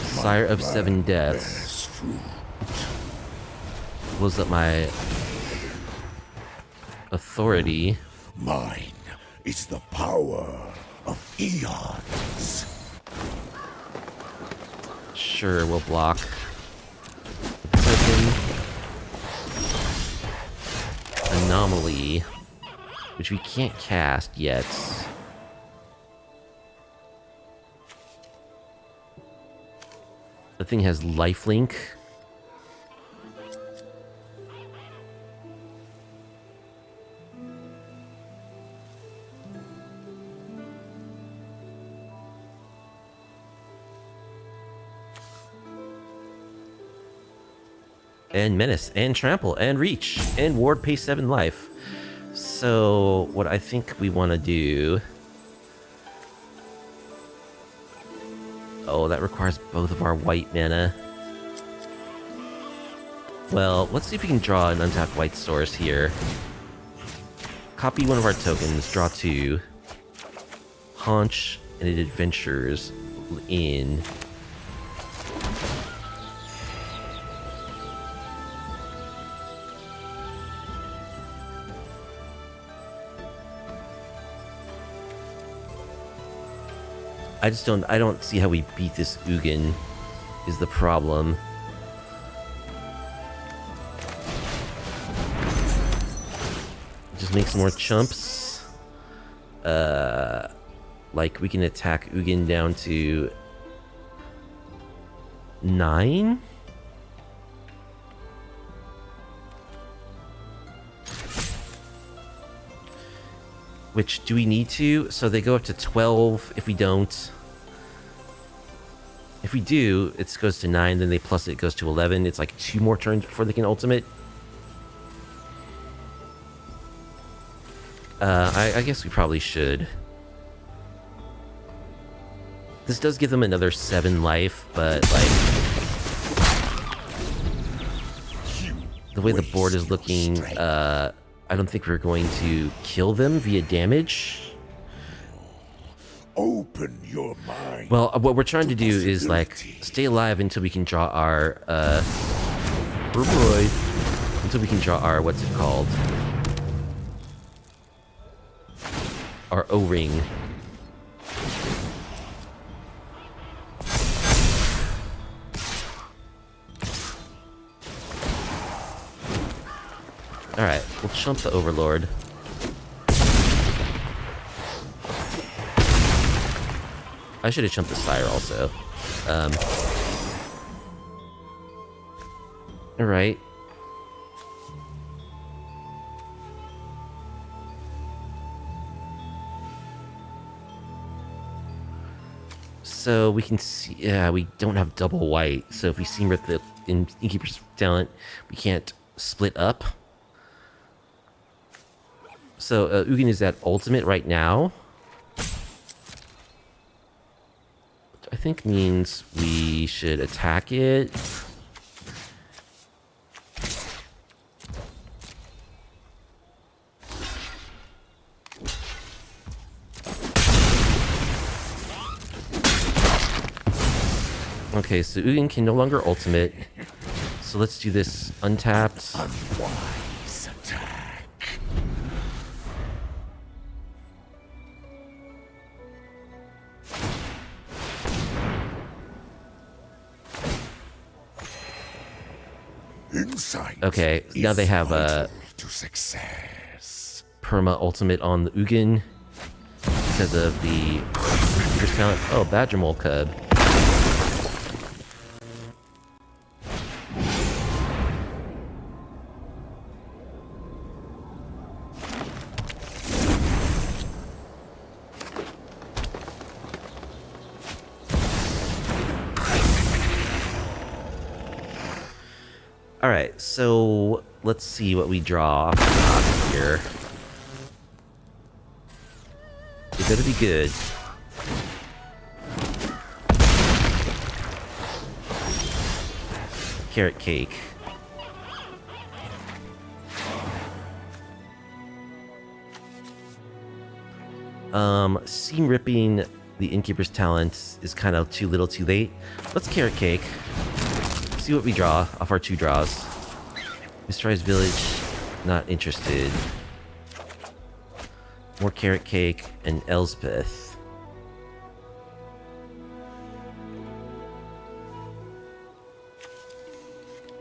Sire of Seven Deaths. Bears fruit. Blows up my authority. Mine is the power of eons. Sure, we'll block. Token. Anomaly. Which we can't cast yet. The thing has lifelink. And menace, and trample, and reach, and ward pay 7 life. So what I think we want to do... Oh, that requires both of our white mana. Well, let's see if we can draw an untapped white source here. Copy one of our tokens, draw 2. Haunch, and it adventures in... I don't see how we beat this Ugin, is the problem. Just make some more chumps. Like, we can attack Ugin down to 9? Which, do we need to? So they go up to 12 if we don't. If we do, it goes to 9, then they plus it goes to 11. It's like 2 more turns before they can ultimate. I guess we probably should. This does give them another 7 life, but like... The way the board is looking, I don't think we're going to kill them via damage. Open your mind. Well, what we're trying to do is like stay alive until we can draw our until we can draw our, what's it called? Our O-ring. Alright, we'll chump the Overlord. I should have chumped the Sire also. Alright. So we can see, yeah, we don't have double white. So if we see with the Innkeeper's Talent, we can't split up. So Ugin is at ultimate right now. Which I think means we should attack it. Okay, so Ugin can no longer ultimate. So let's do this untapped. Unwise attack. Insight. Okay, now they have a to success. perma ultimate on the Ugin because of the Keeper's talent. Oh, Badger Mole Cub. Alright, so let's see what we draw off the top here. It better be good. Carrot cake. Seam ripping the Innkeeper's talent is kind of too little too late. Let's carrot cake. See what we draw off our 2 draws. Destroys village. Not interested. More carrot cake and Elspeth.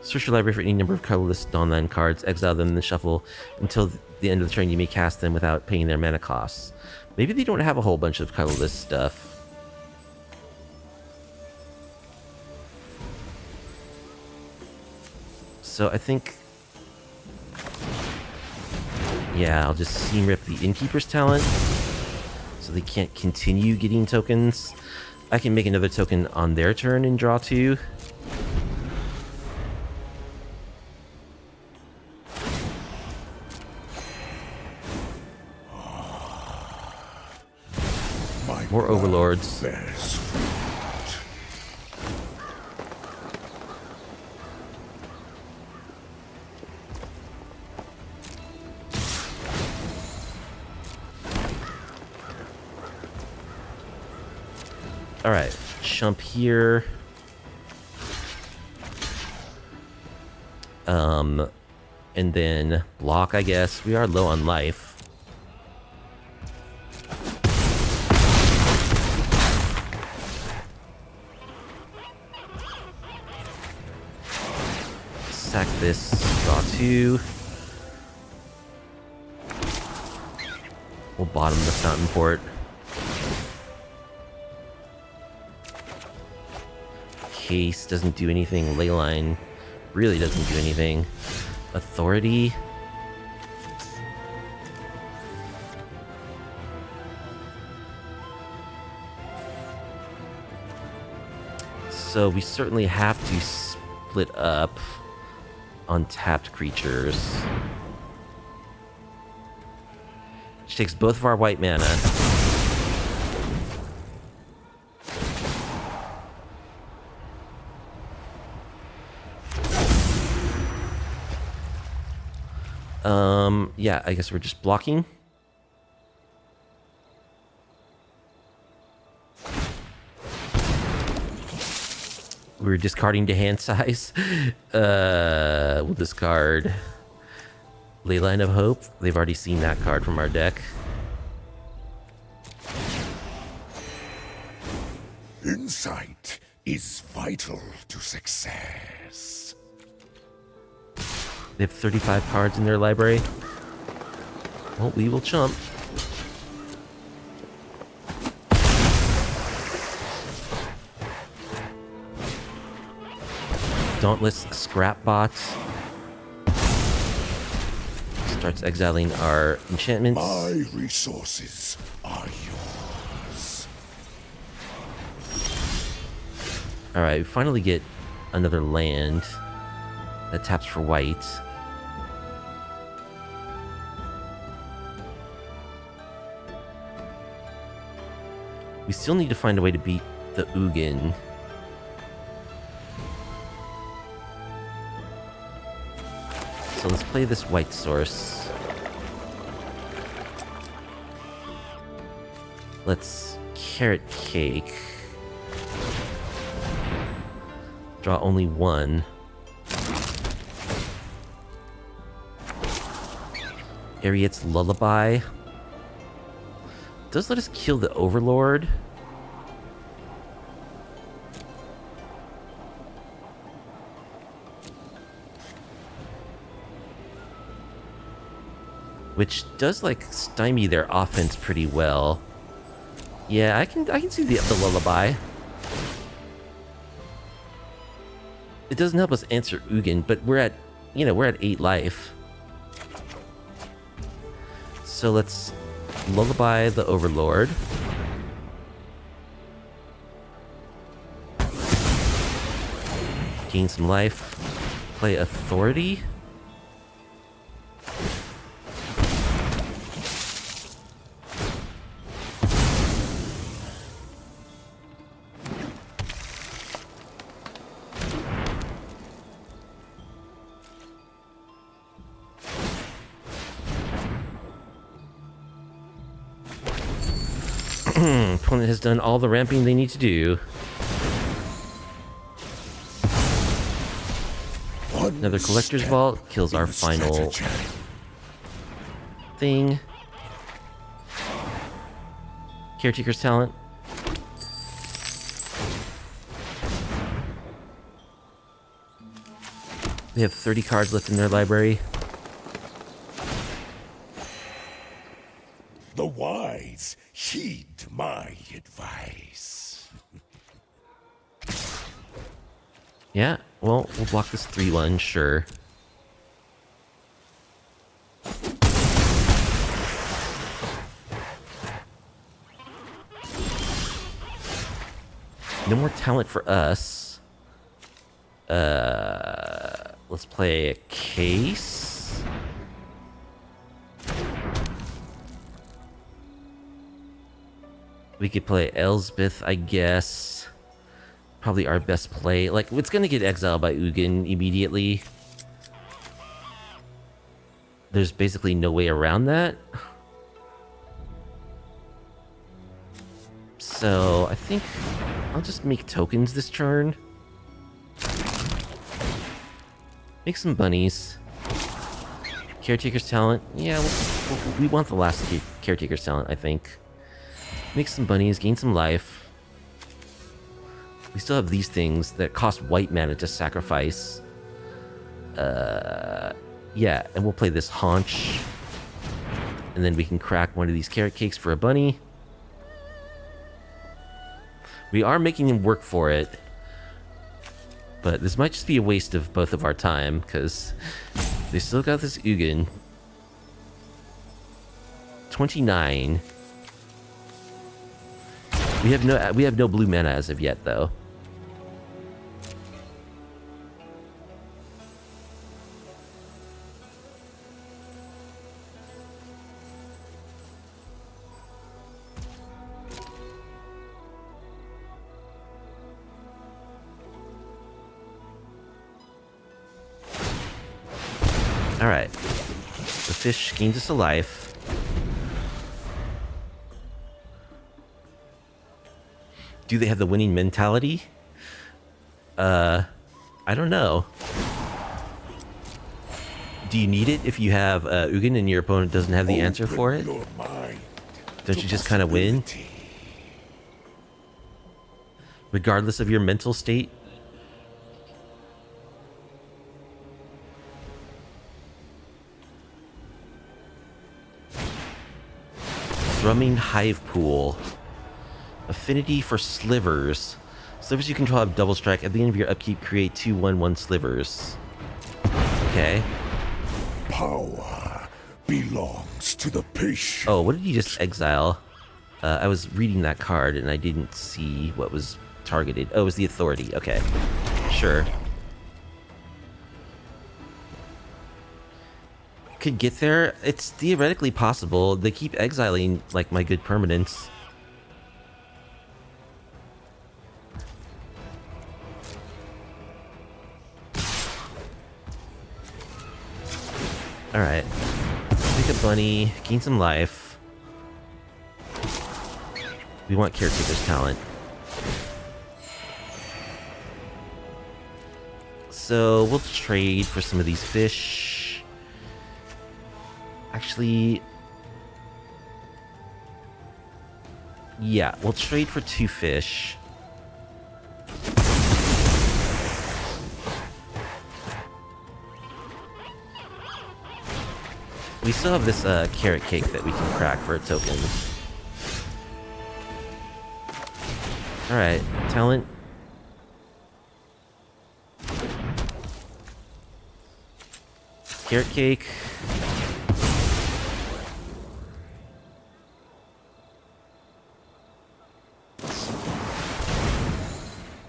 Search your library for any number of colorless non-land cards. Exile them in the shuffle until the end of the turn. You may cast them without paying their mana costs. Maybe they don't have a whole bunch of colorless stuff. So I think, yeah, I'll just seam rip the Innkeeper's talent so they can't continue getting tokens. I can make another token on their turn and draw 2. More overlords. Bears fruit. Alright, chump here. And then block, I guess. We are low on life. Sack this, draw 2. We'll bottom the fountain port. Case doesn't do anything. Leyline really doesn't do anything. Authority. So we certainly have to split up untapped creatures. Which takes both of our white mana. Yeah, I guess we're just blocking. We're discarding to hand size. We'll discard Leyline of Hope. They've already seen that card from our deck. Insight is vital to success. They have 35 cards in their library. Well, we will chump. Dauntless Scrapbot starts exiling our enchantments. My resources are yours. Alright, we finally get another land that taps for white. We still need to find a way to beat the Ugin. So let's play this white source. Let's carrot cake. Draw only one. Ariet's Lullaby. Does let us kill the Overlord. Which does like stymie their offense pretty well. Yeah, I can see the Lullaby. It doesn't help us answer Ugin, but we're at 8 life. So let's Lullaby the Overlord. Gain some life. Play Authority. Opponent has done all the ramping they need to do. Another Collector's Vault kills our final thing. Caretaker's Talent. They have 30 cards left in their library. The wise heed my advice. Yeah, well, we'll block this 3-1, sure. No more talent for us. Let's play a case. We could play Elsbeth, I guess. Probably our best play. Like, it's gonna get exiled by Ugin immediately. There's basically no way around that. So, I think I'll just make tokens this turn. Make some bunnies. Caretaker's Talent. Yeah, we want the last Caretaker's Talent, I think. Make some bunnies, gain some life. We still have these things that cost white mana to sacrifice. Yeah, and we'll play this Haunch. And then we can crack one of these carrot cakes for a bunny. We are making him work for it. But this might just be a waste of both of our time, because they still got this Ugin. 29. We have no blue mana as of yet, though. Alright. The fish gains us a life. Do they have the winning mentality? I don't know. Do you need it if you have Ugin and your opponent doesn't have the answer for it? Don't you just kind of win? Regardless of your mental state? Thrumming Hive Pool. Affinity for Slivers. Slivers you control have double strike. At the end of your upkeep, create 2/1/1 slivers. Okay. Power belongs to the patient. Oh, what did you just exile? I was reading that card and I didn't see what was targeted. Oh, it was the Authority. Okay. Sure. Could get there. It's theoretically possible. They keep exiling, like, my good permanents. Alright. Take a bunny, gain some life. We want Caretaker's Talent. So we'll trade for some of these fish. Actually, yeah, we'll trade for 2 fish. We still have this carrot cake that we can crack for a token. Alright, talent. Carrot cake.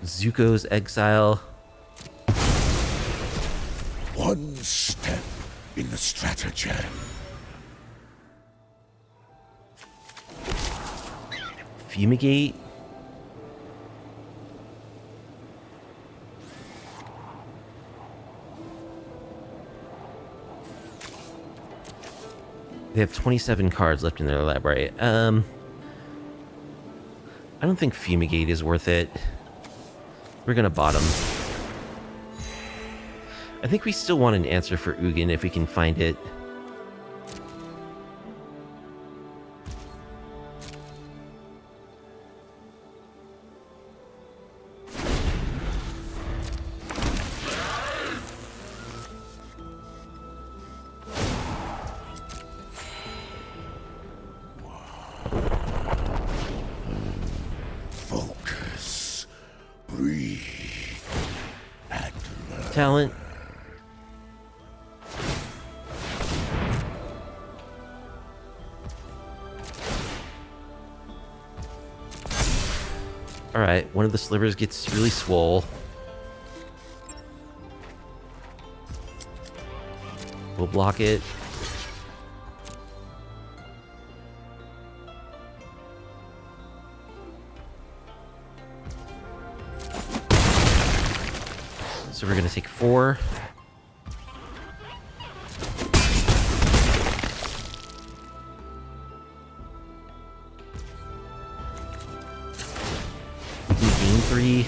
Zuko's exile. One step in the stratagem. Fumigate. They have 27 cards left in their library. I don't think Fumigate is worth it. We're gonna bottom. I think we still want an answer for Ugin if we can find it. Focus. Breathe. And learn. Talent. Alright, one of the slivers gets really swole. We'll block it. So we're gonna take 4. We can gain 3.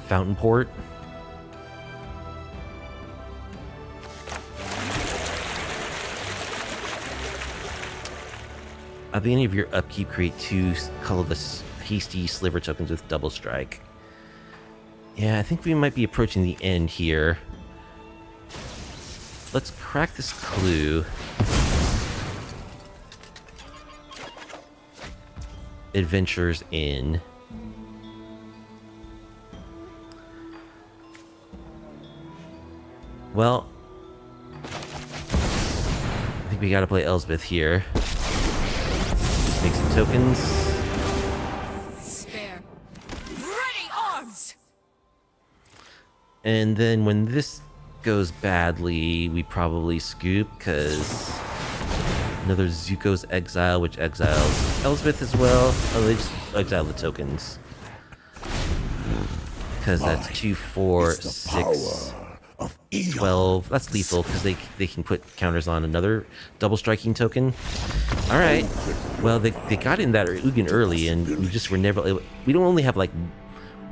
Fountain Port. At the end of your upkeep, create 2 colorless hasty sliver tokens with double strike. Yeah, I think we might be approaching the end here. Let's crack this clue. Adventures in. Well, I think we gotta play Elsbeth here. Make some tokens. Spare. Ready arms! And then when this goes badly, we probably scoop, because another Zuko's exile, which exiles Elsbeth as well. Oh, they just exile the tokens. Because that's 2, 4, It's the 6, power of Eon. 12. That's lethal, because they can put counters on another double striking token. Alright. Well, they got in that Ugin early, and we just were never... We don't only have, like,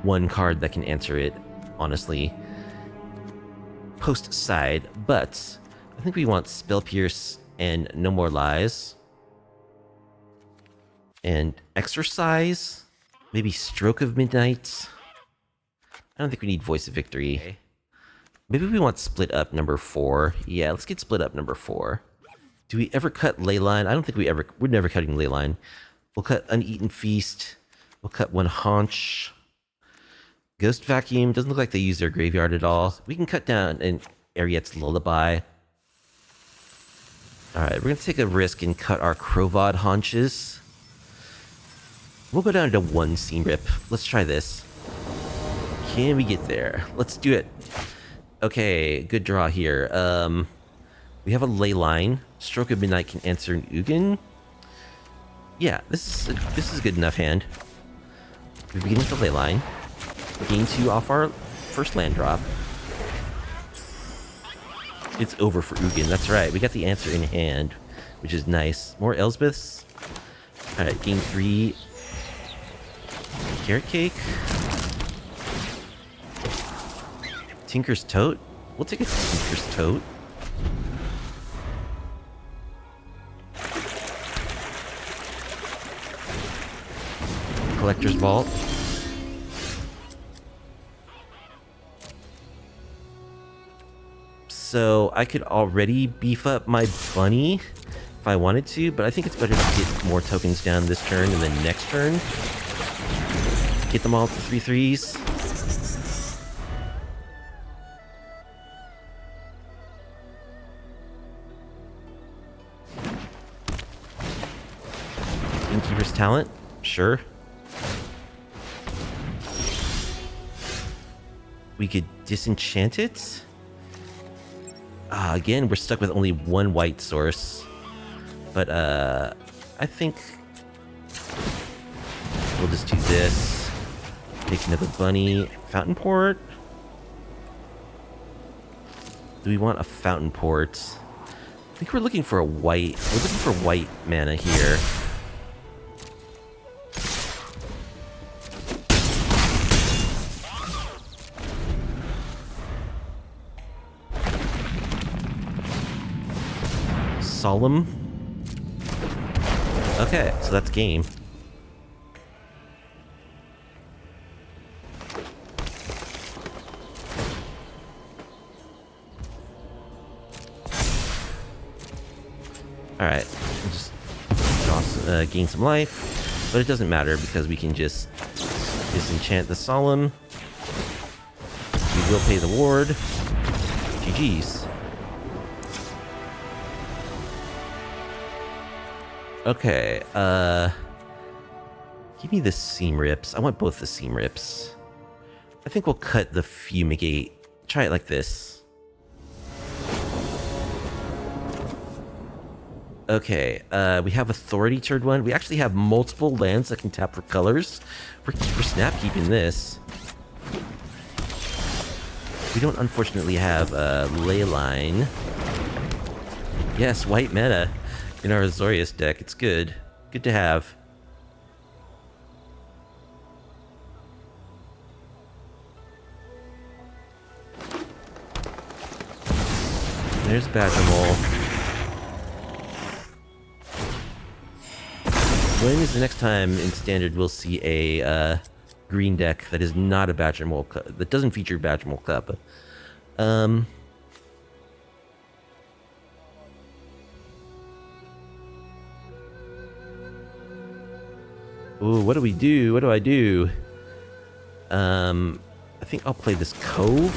one card that can answer it, honestly. Post side, but I think we want Spell Pierce and No More Lies. And Exercise. Maybe Stroke of Midnight. I don't think we need Voice of Victory. Maybe we want Split Up number 4. Yeah, let's get Split Up number 4. Do we ever cut Leyline? I don't think we're never cutting Leyline. We'll cut Uneaten Feast. We'll cut One Haunch. Ghost Vacuum. Doesn't look like they use their graveyard at all. We can cut down an Ariette's Lullaby. Alright, we're going to take a risk and cut our Crovod Haunches. We'll go down to 1 Seam Rip. Let's try this. Can we get there? Let's do it. Okay, good draw here. We have a Leyline. Stroke of Midnight can answer an Ugin. Yeah, this is a good enough hand. We begin with the Leyline. Gain 2 off our first land drop. It's over for Ugin. That's right. We got the answer in hand, which is nice. More Elsbeths. Alright, gain 3. Carrot cake. Tinker's tote. We'll take a Tinker's tote. Collector's vault. So I could already beef up my bunny if I wanted to, but I think it's better to get more tokens down this turn and then next turn. Get them all to 3/3s. Innkeeper's talent, sure. We could disenchant it. Again, we're stuck with only one white source. But, I think we'll just do this. Take another bunny. Fountain port? Do we want a fountain port? I think we're looking for a white. We're looking for white mana here. Solemn. Okay, so that's game. Alright, just gain some life, but it doesn't matter because we can just disenchant the Solemn. We will pay the ward. GG's. Okay, give me the seam rips. I want both the seam rips. I think we'll cut the fumigate. Try it like this. Okay, we have authority turn 1. We actually have multiple lands that can tap for colors. We're snap keeping this. We don't unfortunately have Leyline. Yes, white mana in our Azorious deck. It's good. Good to have. There's Badgermole. When is the next time in Standard we'll see a green deck that is not a Badgermole Cup, that doesn't feature Badgermole Cup? Ooh, what do we do? What do I do? I think I'll play this Cove.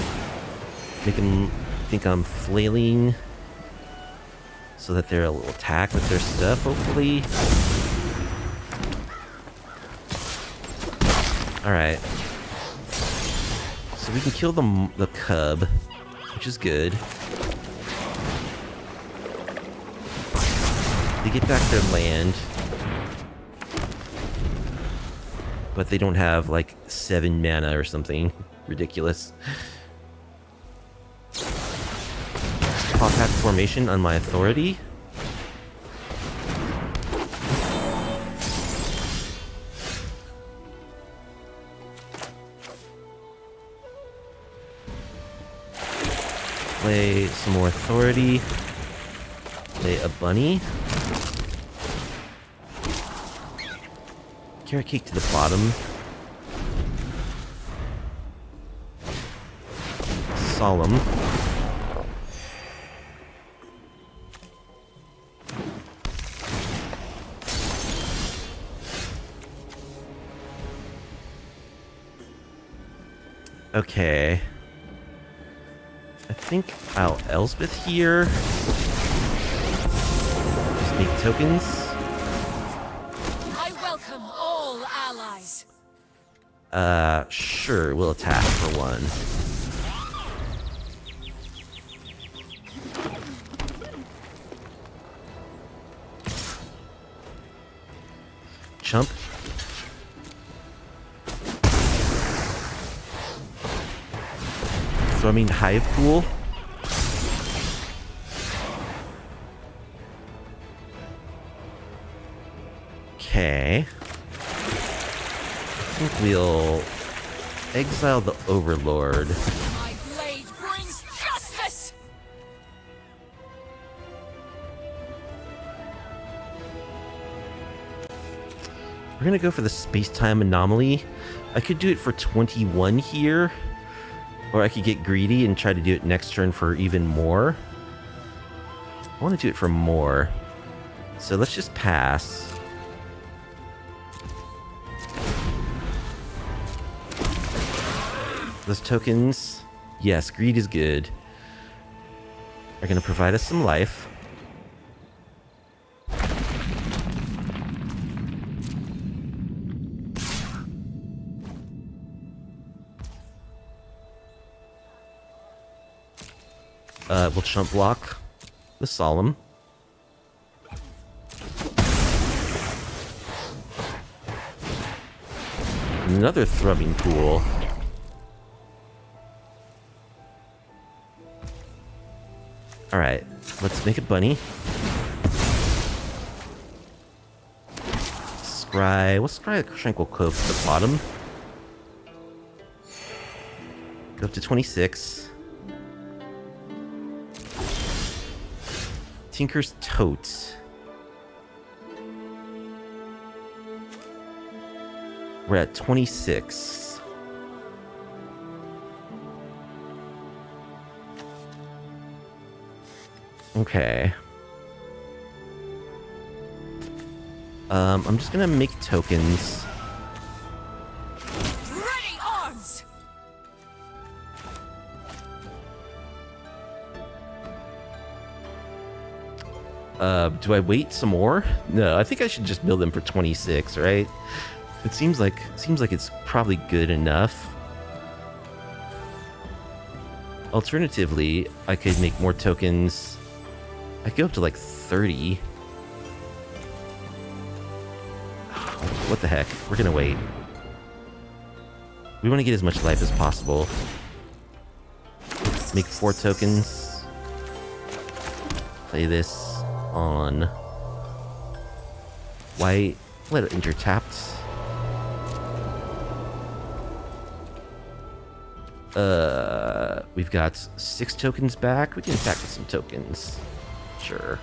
Make them think I'm flailing so that they'll attack with their stuff, hopefully. Alright. So we can kill the cub, which is good. They get back their land. But they don't have, like, 7 mana or something ridiculous. Pop hat formation on my authority. Play some more authority. Play a bunny. Carrot cake to the bottom. Solemn. Okay. I think I'll Elspeth here. Just make tokens. I welcome all allies. Sure, we'll attack for 1. Chump. Swimming hive pool. Okay. think we'll exile the Overlord. My blade brings justice! We're gonna go for the space-time anomaly. I could do it for 21 here, or I could get greedy and try to do it next turn for even more. I want to do it for more, so let's just pass. Those tokens, yes, greed is good, are gonna provide us some life. We'll chump block the Solemn. Another thrumming pool. Alright, let's make a bunny. Scry. We'll scry a Tranquil Cove to the bottom. Go up to 26. Tinker's Totes. We're at 26. Okay. I'm just gonna make tokens. Ready arms! Do I wait some more? No, I think I should just build them for 26, right? It seems like it's probably good enough. Alternatively, I could make more tokens. I could go up to like 30. What the heck? We're gonna wait. We want to get as much life as possible. Make 4 tokens. Play this on white. Let it enter tapped. We've got 6 tokens back. We can attack with some tokens. Sure.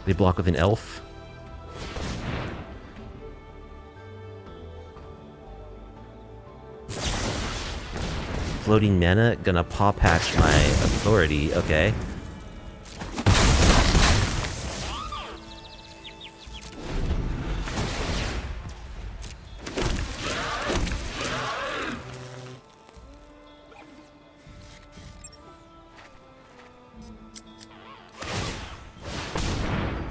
They block with an elf. Floating mana, gonna paw patch my authority. Okay.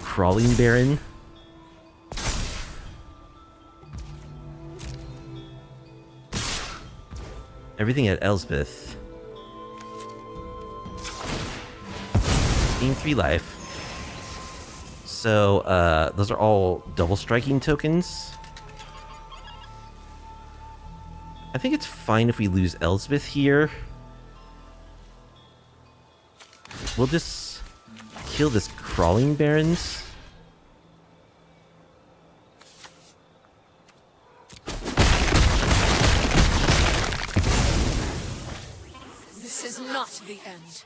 Crawling Baron. Everything at Elspeth. Gain 3 life. So, those are all double striking tokens. I think it's fine if we lose Elspeth here. We'll just kill this Crawling Barons. This is not the end.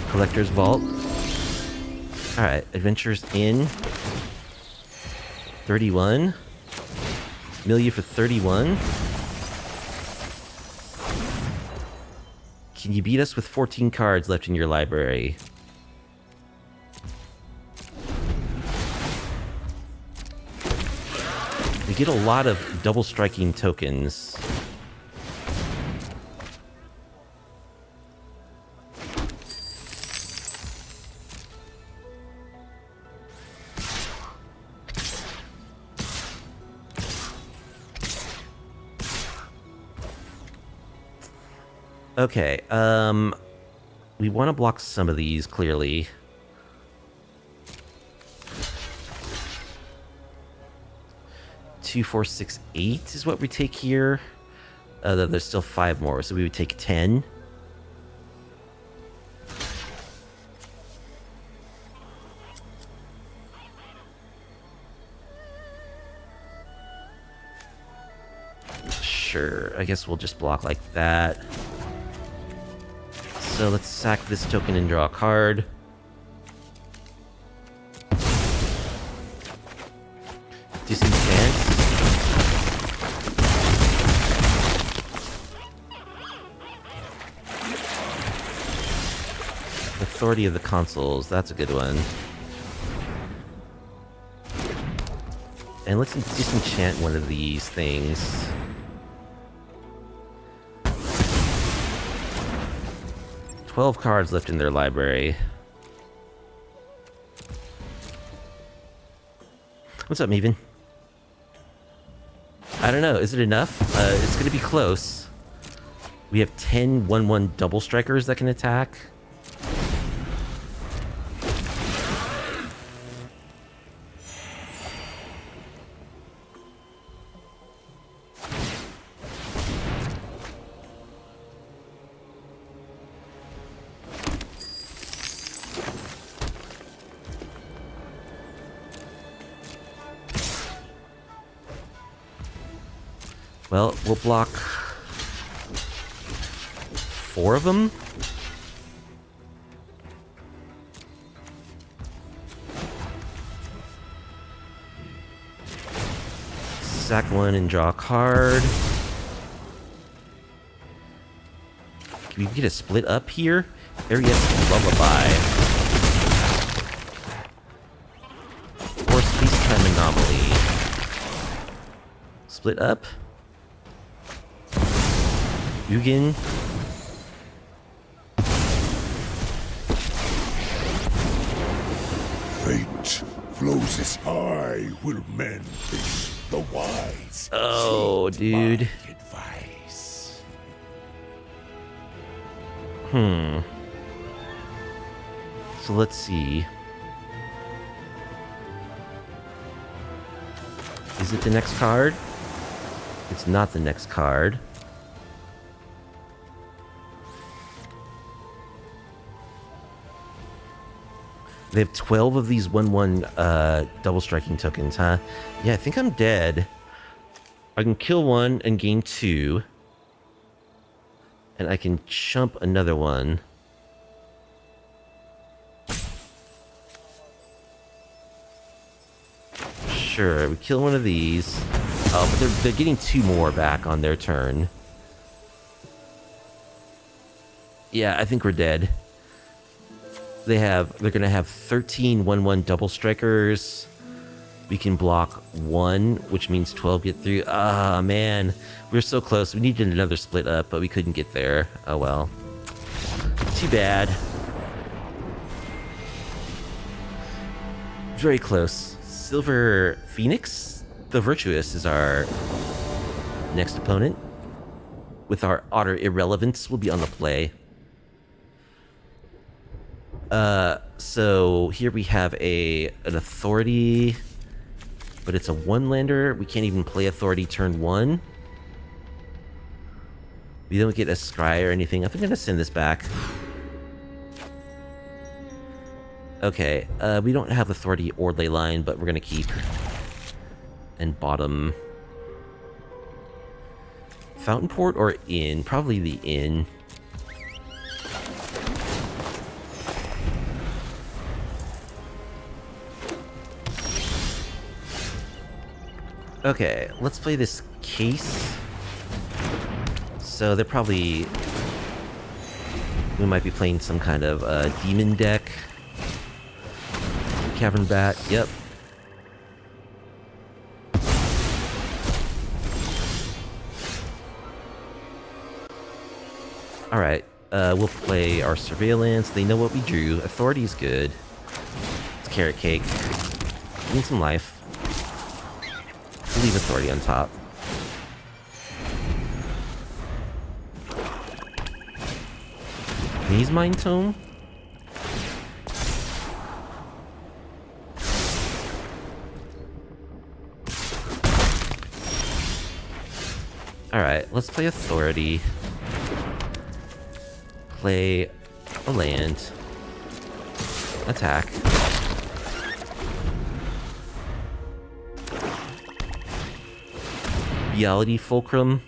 Collector's Vault. Alright, Adventures in. 31. Mill for 31. Can you beat us with 14 cards left in your library? We get a lot of double striking tokens. Okay, we want to block some of these, clearly. Two, 4, 6, 8 is what we take here. There's still 5 more, so we would take 10. Sure, I guess we'll just block like that. So let's sack this token and draw a card. Disenchant. Authority of the Consuls, that's a good one. And let's disenchant one of these things. "12 cards left in their library. What's up, Maven? I don't know, is it enough? It's gonna be close. We have 10 1/1 double strikers that can attack. Well, we'll block 4 of them. Sack one and draw a card. Can we get a split up here? Azorious Lullaby. Or Space-Time Anomaly. Split up. Ugin. Fate flows as I will mend this, the wise. Oh, Seek dude. my advice. So let's see. Is it the next card? It's not the next card. They have 12 of these 1/1 double striking tokens, huh? Yeah, I think I'm dead. I can kill one and gain 2. And I can chump another one. Sure, we kill one of these. Oh, but they're getting 2 more back on their turn. Yeah, I think we're dead. They're gonna have 13 1/1 double strikers. We can block 1, which means 12 get through. Ah, man. We were so close. We needed another split up, but we couldn't get there. Oh well. Too bad. Very close. Silver Phoenix, the Virtuous, is our next opponent. With our Otter Irrelevance, we'll be on the play. So here we have an authority, but it's a 1-lander. We can't even play authority turn 1. We don't get a scry or anything. I think I'm gonna send this back. Okay, we don't have authority or leyline, but we're gonna keep. And bottom. Fountain Port or inn? Probably the inn. Okay, let's play this case. So they're probably... We might be playing some kind of demon deck. Cavern Bat, yep. Alright, we'll play our surveillance. They know what we drew. Authority's good. It's carrot cake. Need some life. Leave authority on top. Maze Mind Tome? Alright, let's play authority. Play a land. Attack. Reality Fulcrum.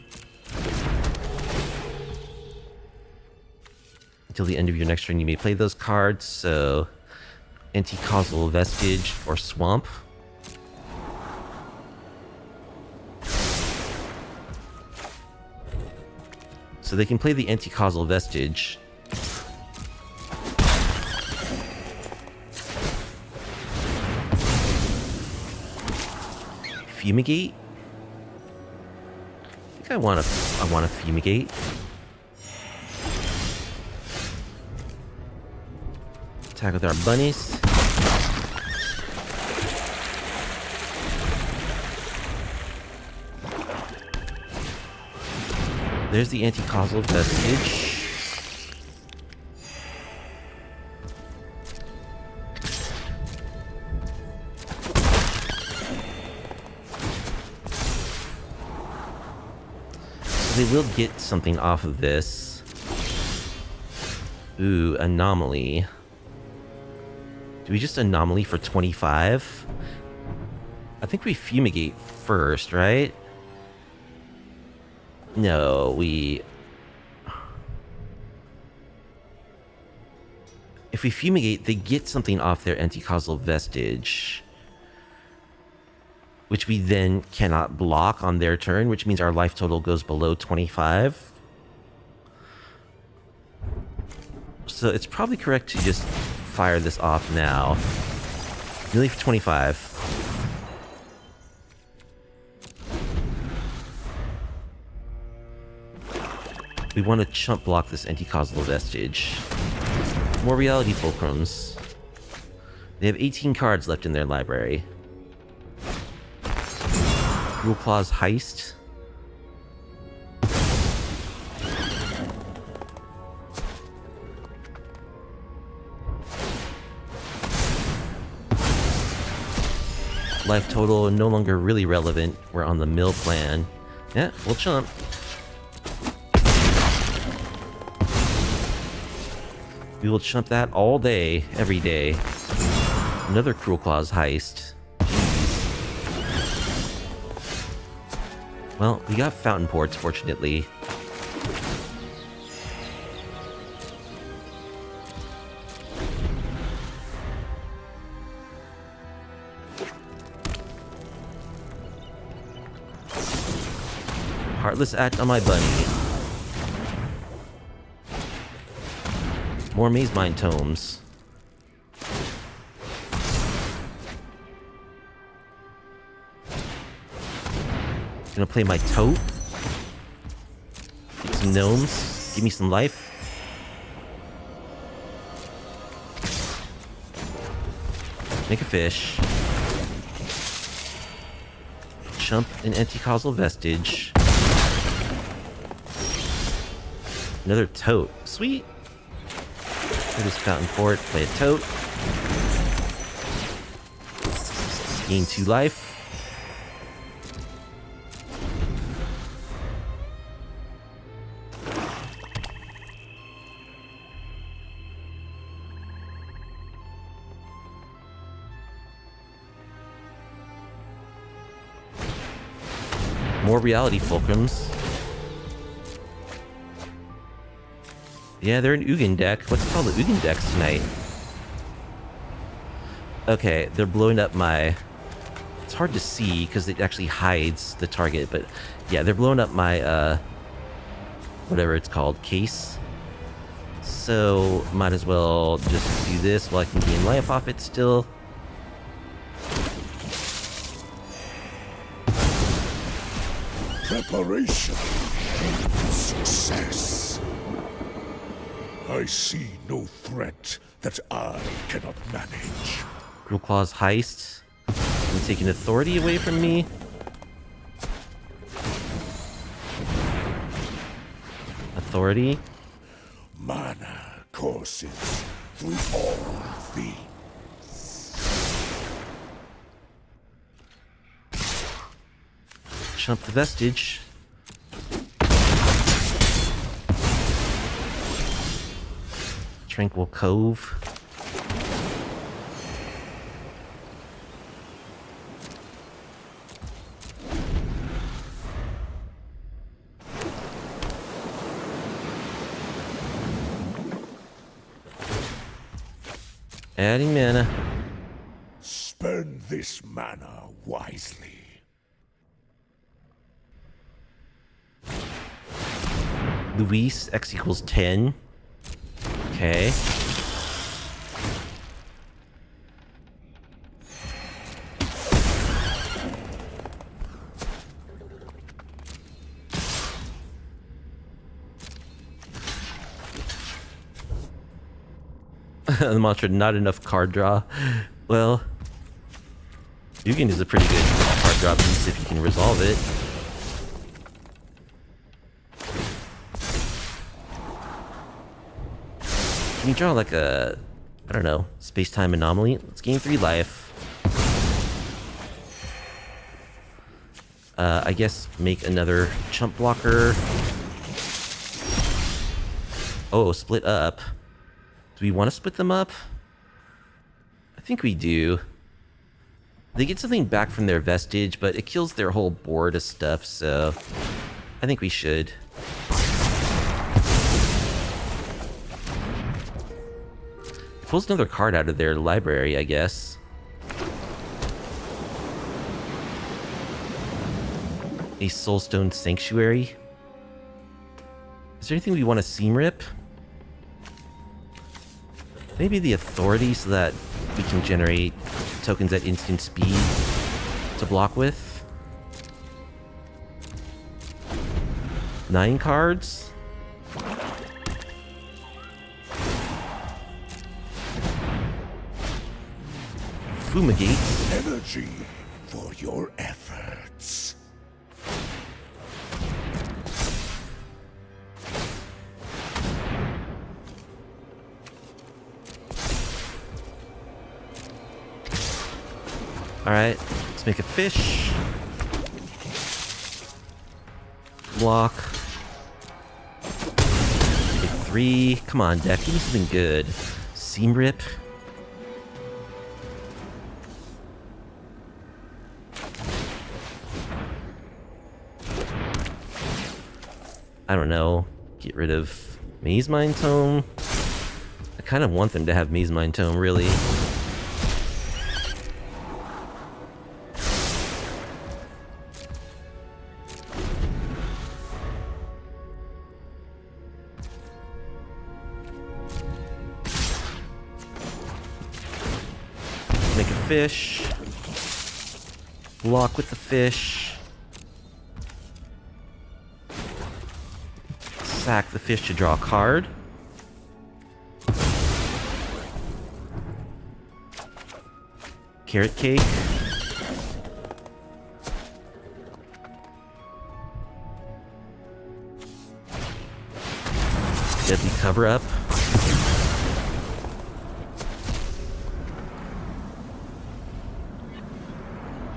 Until the end of your next turn, you may play those cards. So, Anti-Causal Vestige or Swamp. So they can play the Anti-Causal Vestige. Fumigate? I think I want to Fumigate. Attack with our bunnies. There's the Anti-Causal Vestige. So they will get something off of this. Ooh, Anomaly. Do we just Anomaly for 25? I think we Fumigate first, right? No, we... If we Fumigate, they get something off their Anti-Causal Vestige. Which we then cannot block on their turn, which means our life total goes below 25. So it's probably correct to just fire this off now. Nearly for 25. We want to chump block this Anti-Causal Vestige. More Reality Fulcrums. They have 18 cards left in their library. Cruel Claw's Heist. Life total no longer really relevant. We're on the mill plan. Yeah, we'll chump. We will chump that all day, every day. Another Cruel Claw's Heist. Well, we got Fountain Ports, fortunately. Heartless Act on my bunny. More Maze Mind Tomes. Gonna play my Tote. Get some gnomes. Give me some life. Make a fish. Chump an Anti-Causal Vestige. Another Tote. Sweet. Play this Fountain Port. Play a Tote. Gain 2 life. More Reality Fulcrums. Yeah, they're an Ugin deck. What's it called? The Ugin decks tonight. Okay, they're blowing up my... It's hard to see because it actually hides the target, but yeah, they're blowing up my, whatever it's called, case. So, might as well just do this while I can gain life off it still. Preparation. Success. I see no threat that I cannot manage. Cruel Claw's Heist. And taking authority away from me. Authority. Mana courses through all things. Chump the Vestige. Tranquil Cove. Adding mana. Spend this mana wisely. Luis, X equals 10. Okay. The mantra, not enough card draw. Well, Yugen is a pretty good card draw piece if you can resolve it. Can you draw like a, I don't know, space-time anomaly? Let's gain 3 life. I guess make another chump blocker. Oh, split up. Do we want to split them up? I think we do. They get something back from their vestige, but it kills their whole board of stuff, so I think we should. Pulls another card out of their library, I guess. A Soulstone Sanctuary. Is there anything we want to seam rip? Maybe the Authority so that we can generate tokens at instant speed to block with. 9 cards. Fumigate. Energy for your efforts. Alright, let's make a fish. Block. Hit 3. Come on, deck. Give me something good. Seam rip. I don't know. Get rid of Maze Mind Tome. I kind of want them to have Maze Mind Tome, really. Make a fish. Block with the fish. Sack the fish to draw a card. Carrot cake. Deadly cover up.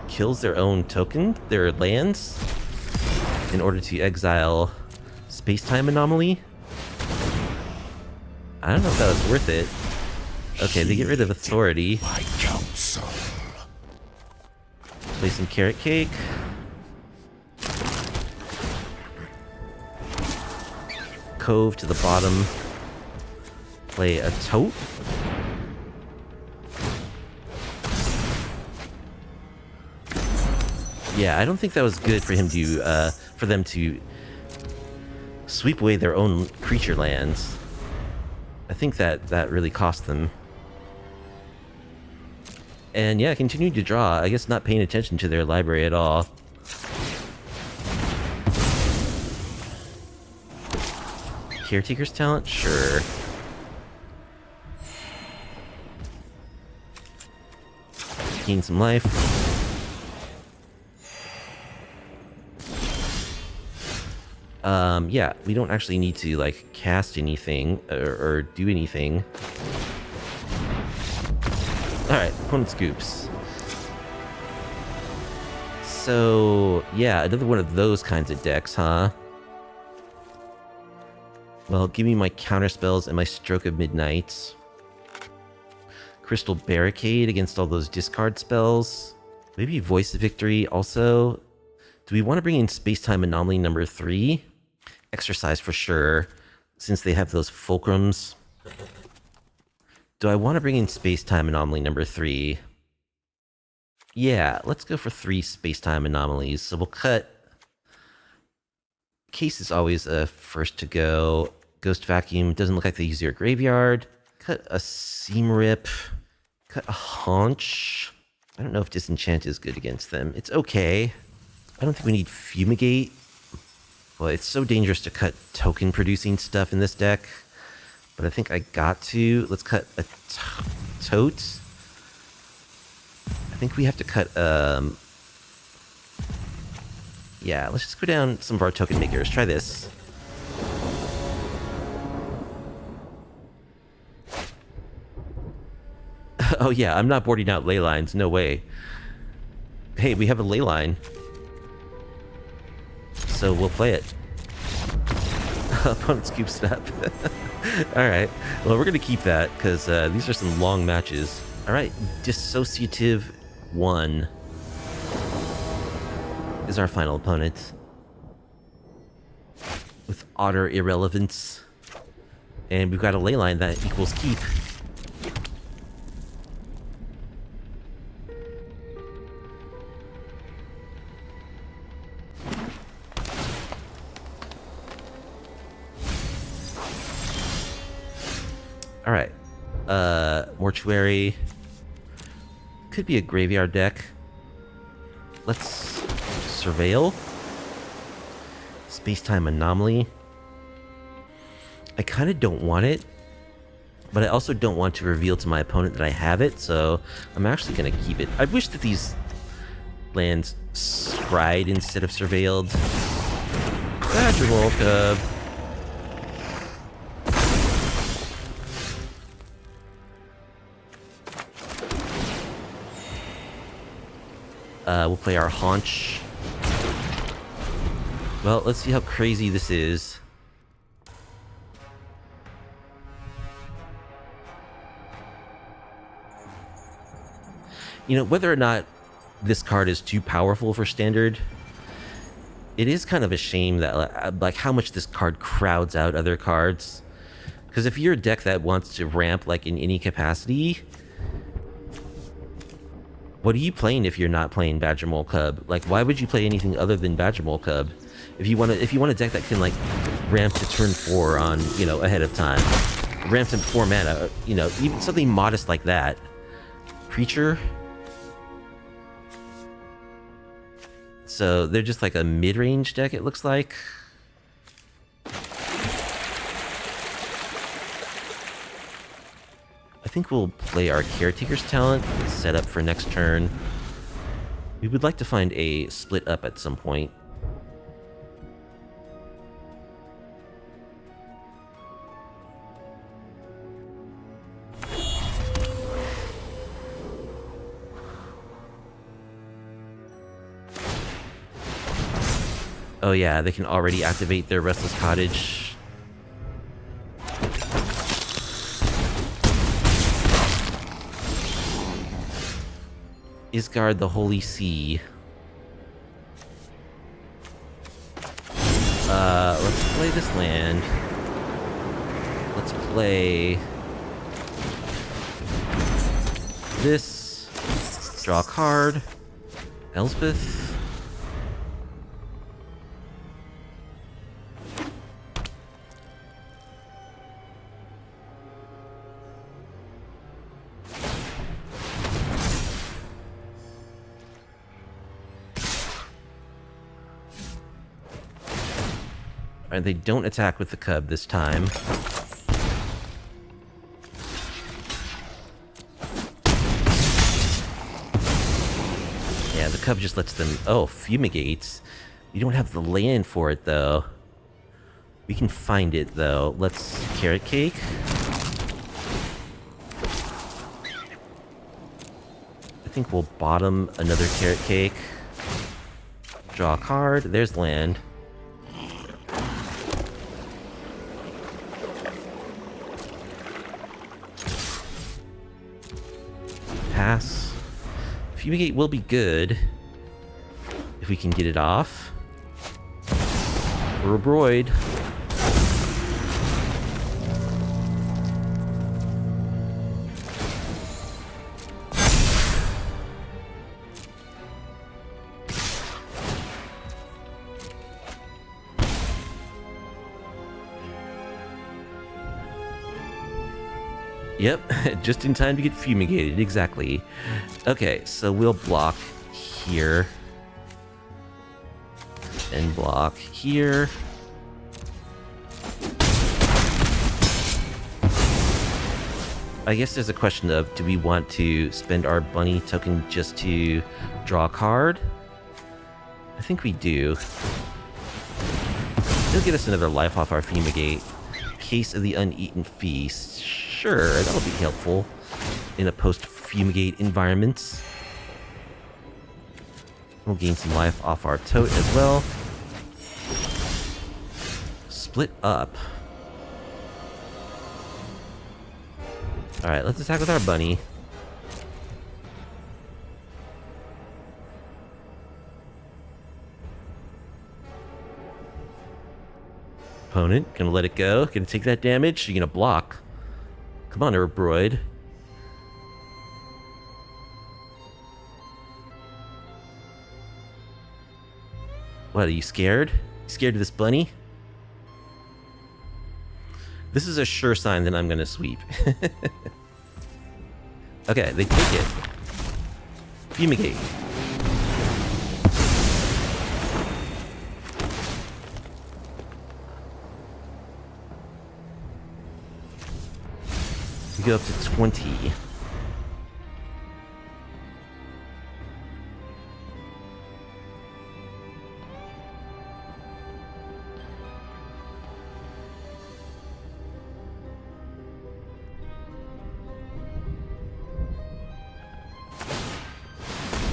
Kills their own token, their lands, in order to exile space-time anomaly. I don't know if that was worth it. Okay, they get rid of authority. My counsel. Play some carrot cake. Cove to the bottom. Play a tote. Yeah, I don't think that was good for him to, for them to sweep away their own creature lands. I think that really cost them. And yeah, continue to draw. I guess not paying attention to their library at all. Caretaker's talent? Sure. Gain some life. Yeah, we don't actually need to, like, cast anything or do anything. Alright, opponent scoops. So, yeah, another one of those kinds of decks, huh? Well, give me my counter spells and my Stroke of Midnight. Crystal Barricade against all those discard spells. Maybe Voice of Victory also. Do we want to bring in Space-Time Anomaly number 3? Exercise for sure, since they have those fulcrums. Do I want to bring in space-time anomaly number 3? Yeah, let's go for 3 space-time anomalies. So we'll cut... Case is always a first to go. Ghost Vacuum, doesn't look like they use your graveyard. Cut a Seam Rip. Cut a Haunch. I don't know if Disenchant is good against them. It's okay. I don't think we need Fumigate. Well, it's so dangerous to cut token-producing stuff in this deck. But I think I got to. Let's cut a Tote. I think we have to cut, yeah, let's just go down some of our token makers. Try this. Oh yeah, I'm not boarding out ley lines. No way. Hey, we have a ley line. So we'll play it. Opponent scoops it up. Alright. Well, we're going to keep that, because these are some long matches. Alright, Dissociative 1 is our final opponent. With Otter Irrelevance. And we've got a ley line that equals keep. Alright. Mortuary. Could be a graveyard deck. Let's surveil. Space-time anomaly. I kind of don't want it, but I also don't want to reveal to my opponent that I have it, so I'm actually going to keep it. I wish that these lands scryed instead of surveilled. Badger Cub. We'll play our Haunch. Well, let's see how crazy this is. You know, whether or not this card is too powerful for Standard, it is kind of a shame that, like, how much this card crowds out other cards. Because if you're a deck that wants to ramp, like, in any capacity... What are you playing if you're not playing Badger Mole Cub? Like, why would you play anything other than Badger Mole Cub? If you want a deck that can, like, ramp to turn 4 on, you know, ahead of time. Ramp to 4 mana, you know, even something modest like that. Preacher? So, they're just like a mid-range deck, it looks like. I think we'll play our Caretaker's Talent, set up for next turn. We would like to find a split up at some point. Oh yeah, they can already activate their Restless Cottage. Isgard the Holy Sea. Let's play this land. Let's play this. Draw a card. Elspeth. Alright, they don't attack with the cub this time. Yeah, the cub just lets them... Oh, fumigates. We don't have the land for it, though. We can find it, though. Let's... Carrot Cake. I think we'll bottom another Carrot Cake. Draw a card. There's land. Pass. Fumigate will be good if we can get it off. Robroid. Yep, just in time to get fumigated, exactly. Okay, so we'll block here. And block here. I guess there's a question of, do we want to spend our bunny token just to draw a card? I think we do. It'll get us another life off our fumigate. Case of the Uneaten Feast. Sure, that'll be helpful in a post-fumigate environment. We'll gain some life off our tote as well. Split up. Alright, let's attack with our bunny. Opponent, gonna let it go. Gonna take that damage. You're gonna block. Come on, Herbroid. What, are you scared? You scared of this bunny? This is a sure sign that I'm gonna sweep. Okay, they take it. Fumigate. We go up to 20.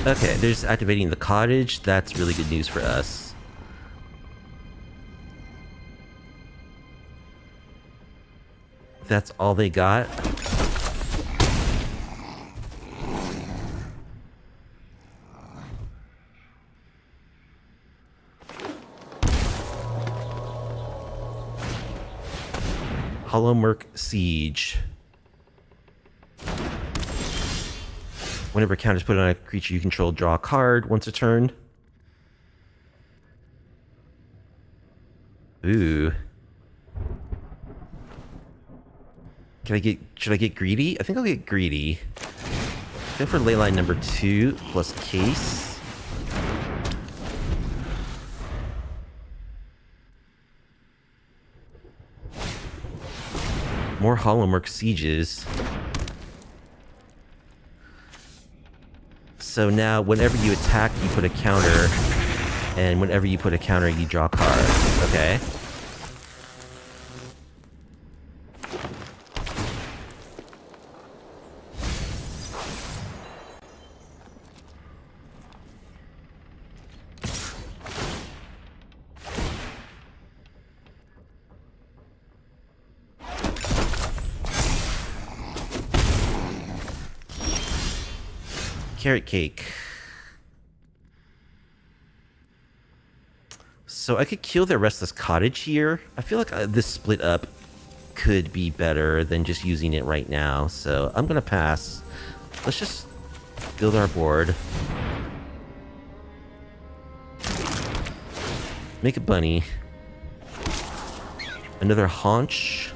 Okay, there's activating the cottage. That's really good news for us. That's all they got. Hollowmurk Siege. Whenever counters put on a creature you control, draw a card once a turn. Ooh. Should I get greedy? I think I'll get greedy. Go for Leyline number 2 plus case. More Hollowmurk Sieges. So now, whenever you attack, you put a counter, and whenever you put a counter, you draw a card. Okay. Carrot cake. So I could kill their restless cottage here. I feel like this split up could be better than just using it right now. So I'm gonna pass. Let's just build our board. Make a bunny. Another haunch.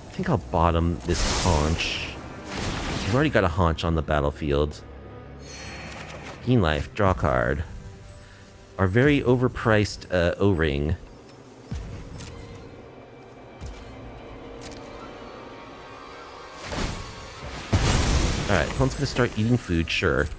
I think I'll bottom this haunch. We've already got a haunch on the battlefield. Gain life, draw a card. Our very overpriced O-ring. Alright, opponent's gonna start eating food, sure.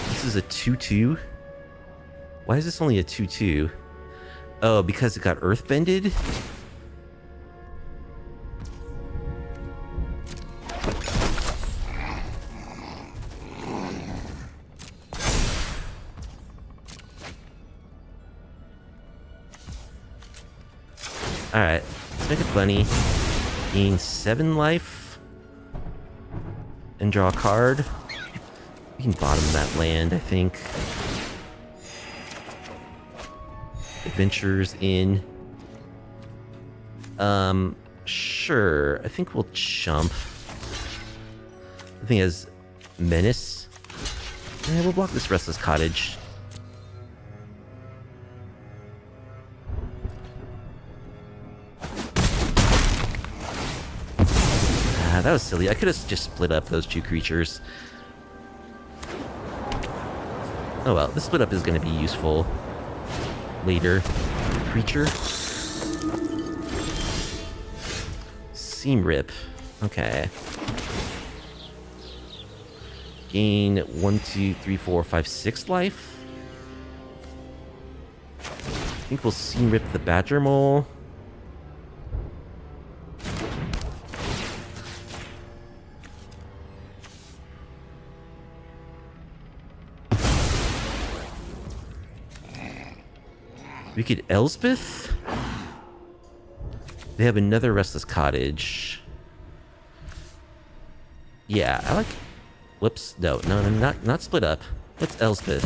This is a 2/2. Why is this only a 2/2? Oh, because it got earthbended? Alright, let's make a bunny. Gain 7 life. and draw a card. We can bottom that land, I think. Adventures in. Sure. I think we'll chump. I think as menace. Yeah, we'll block this Restless Cottage. Ah, that was silly. I could have just split up those two creatures. Oh well, the split up is going to be useful later. Creature. Seam Rip. Okay. Gain 1, 2, 3, 4, 5, 6 life. I think we'll Seam Rip the Badger Mole. We could Elspeth? They have another Restless Cottage. Yeah, I like... Whoops. No, not split up. Let's Elspeth.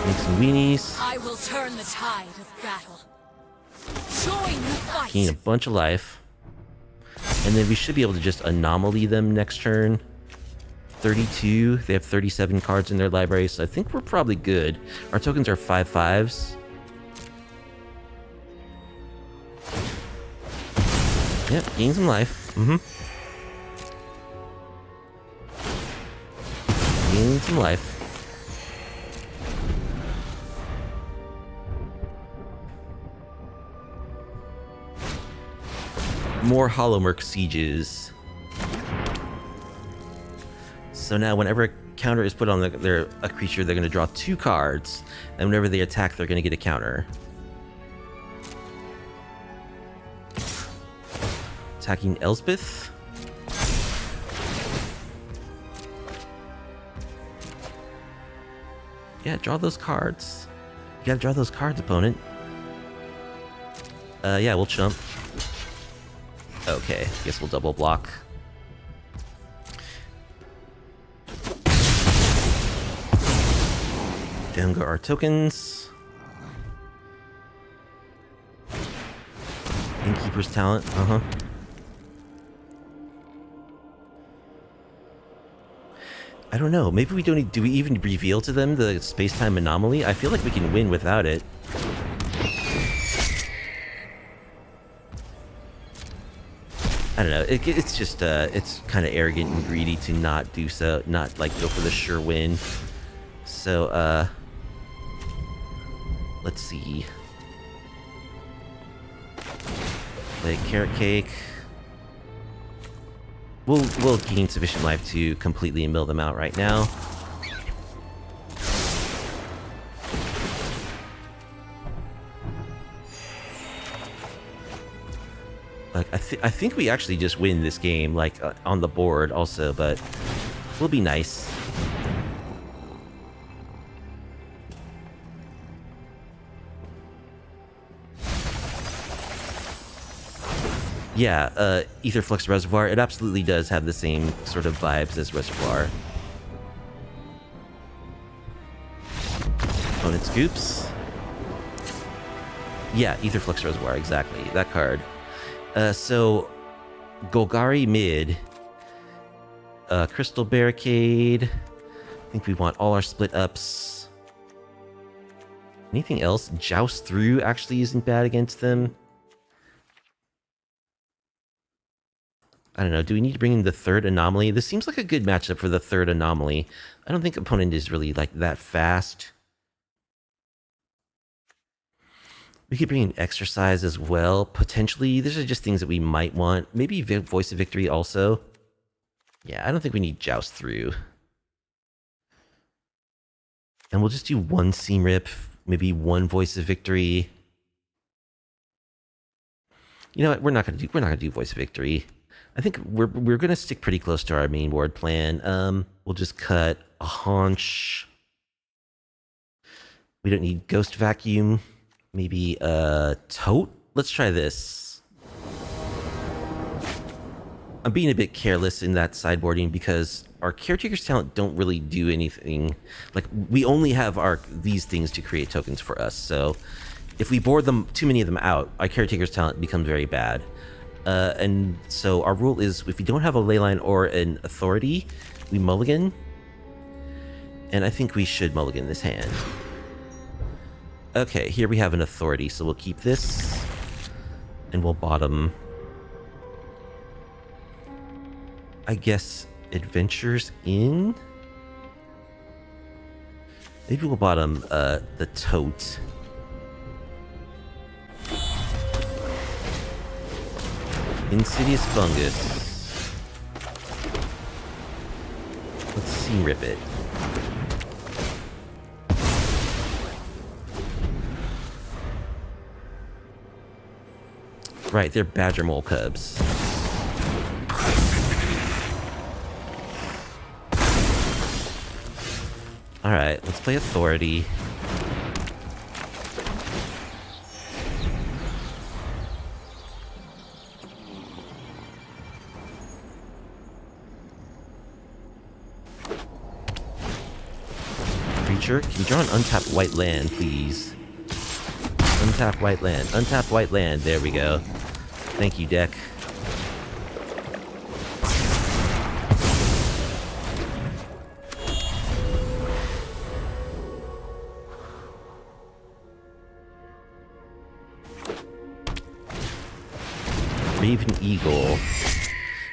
Make some weenies. I will turn the tide of battle. Join the fight. Gain a bunch of life. And then we should be able to just anomaly them next turn. 32. They have 37 cards in their library, so I think we're probably good. Our tokens are 5/5s. Yep, gain some life. Gain some life. More Hollowmurk sieges. So now whenever a counter is put on a creature, they're going to draw 2 cards. And whenever they attack, they're going to get a counter. Attacking Elspeth. Yeah, draw those cards. You gotta draw those cards, opponent. Yeah, we'll chump. Okay, guess we'll double block. Down go our tokens. Innkeeper's Talent, I don't know, maybe we don't need, do we even reveal to them the space-time anomaly? I feel like we can win without it. I don't know, it's just, it's kind of arrogant and greedy to not do so, not, like, go for the sure win. So, let's see. Like, Carrot Cake. We'll gain sufficient life to completely mill them out right now. Like, I think we actually just win this game, like, on the board also, but we'll be nice. Yeah, Aetherflux Reservoir, it absolutely does have the same sort of vibes as Reservoir. Opponent Scoops. Yeah, Aetherflux Reservoir, exactly, that card. So, Golgari mid. Crystal Barricade. I think we want all our split ups. Anything else? Joust Through actually isn't bad against them. I don't know, do we need to bring in the third anomaly? This seems like a good matchup for the third anomaly. I don't think opponent is really, like, that fast. We could bring in Exercise as well, potentially. These are just things that we might want. Maybe Voice of Victory also. Yeah, I don't think we need Joust Through. And we'll just do 1 Seam Rip, maybe 1 Voice of Victory. You know what? We're not gonna do Voice of Victory. I think we're gonna stick pretty close to our main board plan. We'll just cut a Haunch. We don't need Ghost Vacuum. Maybe Tote. Let's try this. I'm being a bit careless in that sideboarding because our caretaker's talent don't really do anything. Like, we only have these things to create tokens for us, so if we board them, too many of them out, our caretaker's talent becomes very bad. And so our rule is, if we don't have a Leyline or an authority, we mulligan. And I think we should mulligan this hand. Okay, here we have an authority, so we'll keep this. And we'll bottom, I guess, Adventures In? Maybe we'll bottom the Tote. Insidious Fungus. Let's see, rip it. Right, they're badger mole cubs. Alright, let's play authority. Creature, can you draw an untapped white land, please? Untap white land. Untap white land. There we go. Thank you, deck. Raven Eagle. When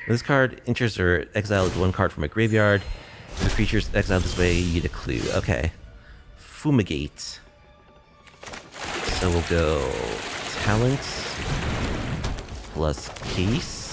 this card enters or exiles one card from a graveyard, if the creature's exiled this way, you get a clue. Okay. Fumigate. So we'll go talent plus case.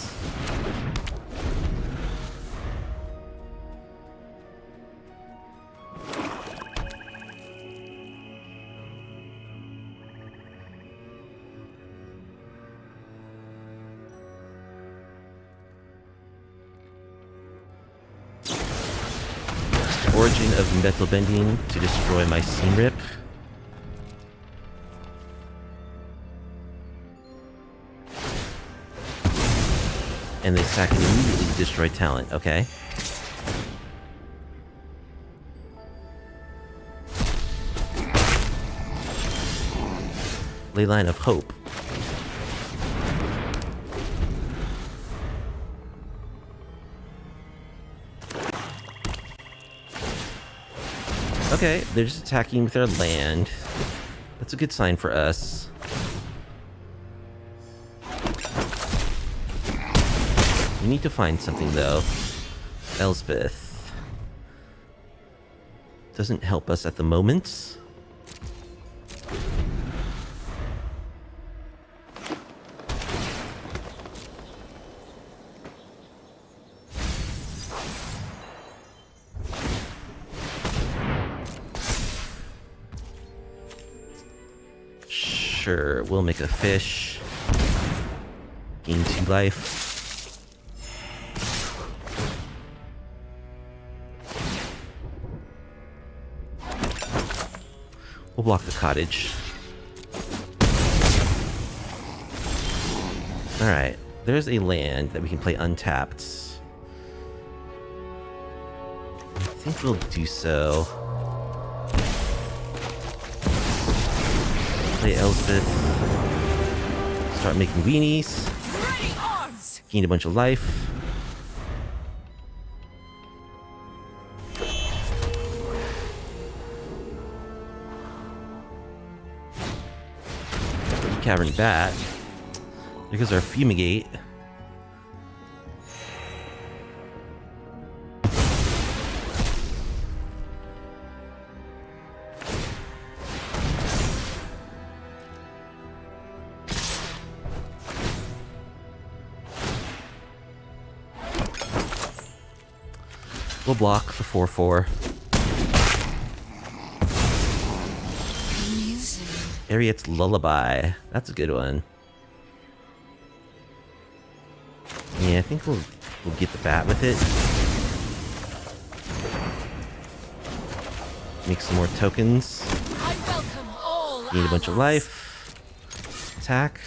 Origin of Metal Bending to destroy my Seam Rip. And they sack and immediately destroy talent, okay. Leyline of Hope. Okay, they're just attacking with their land. That's a good sign for us. We need to find something, though. Elspeth doesn't help us at the moment. Sure, we'll make a fish. Gain 2 life. We'll block the cottage. Alright, there's a land that we can play untapped. I think we'll do so. Play Elspeth. Start making weenies. Gain a bunch of life. Cavern Bat. There goes our Fumigate. We'll block the 4/4. Ariet's Lullaby. That's a good one. Yeah, I think we'll get the bat with it. Make some more tokens. Gain a bunch of life. Attack.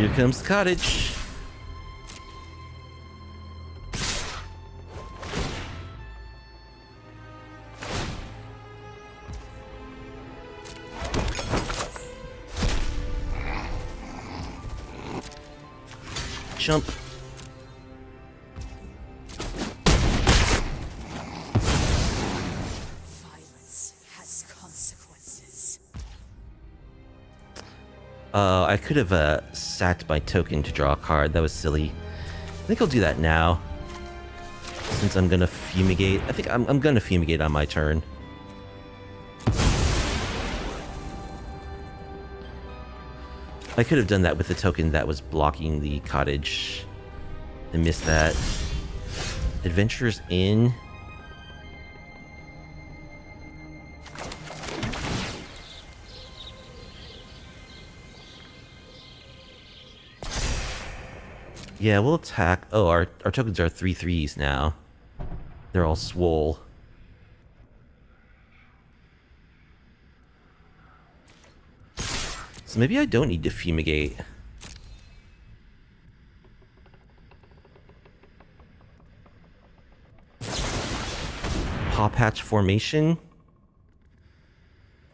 Here comes the cottage. Chump. Violence has consequences. I could have sacked my token to draw a card. That was silly. I think I'll do that now. Since I'm gonna fumigate. I think I'm gonna fumigate on my turn. I could have done that with the token that was blocking the cottage. I missed that. Adventurer's Inn. Yeah, we'll attack. Oh, our tokens are 3/3s now. They're all swole. So maybe I don't need to fumigate. Paw patch formation.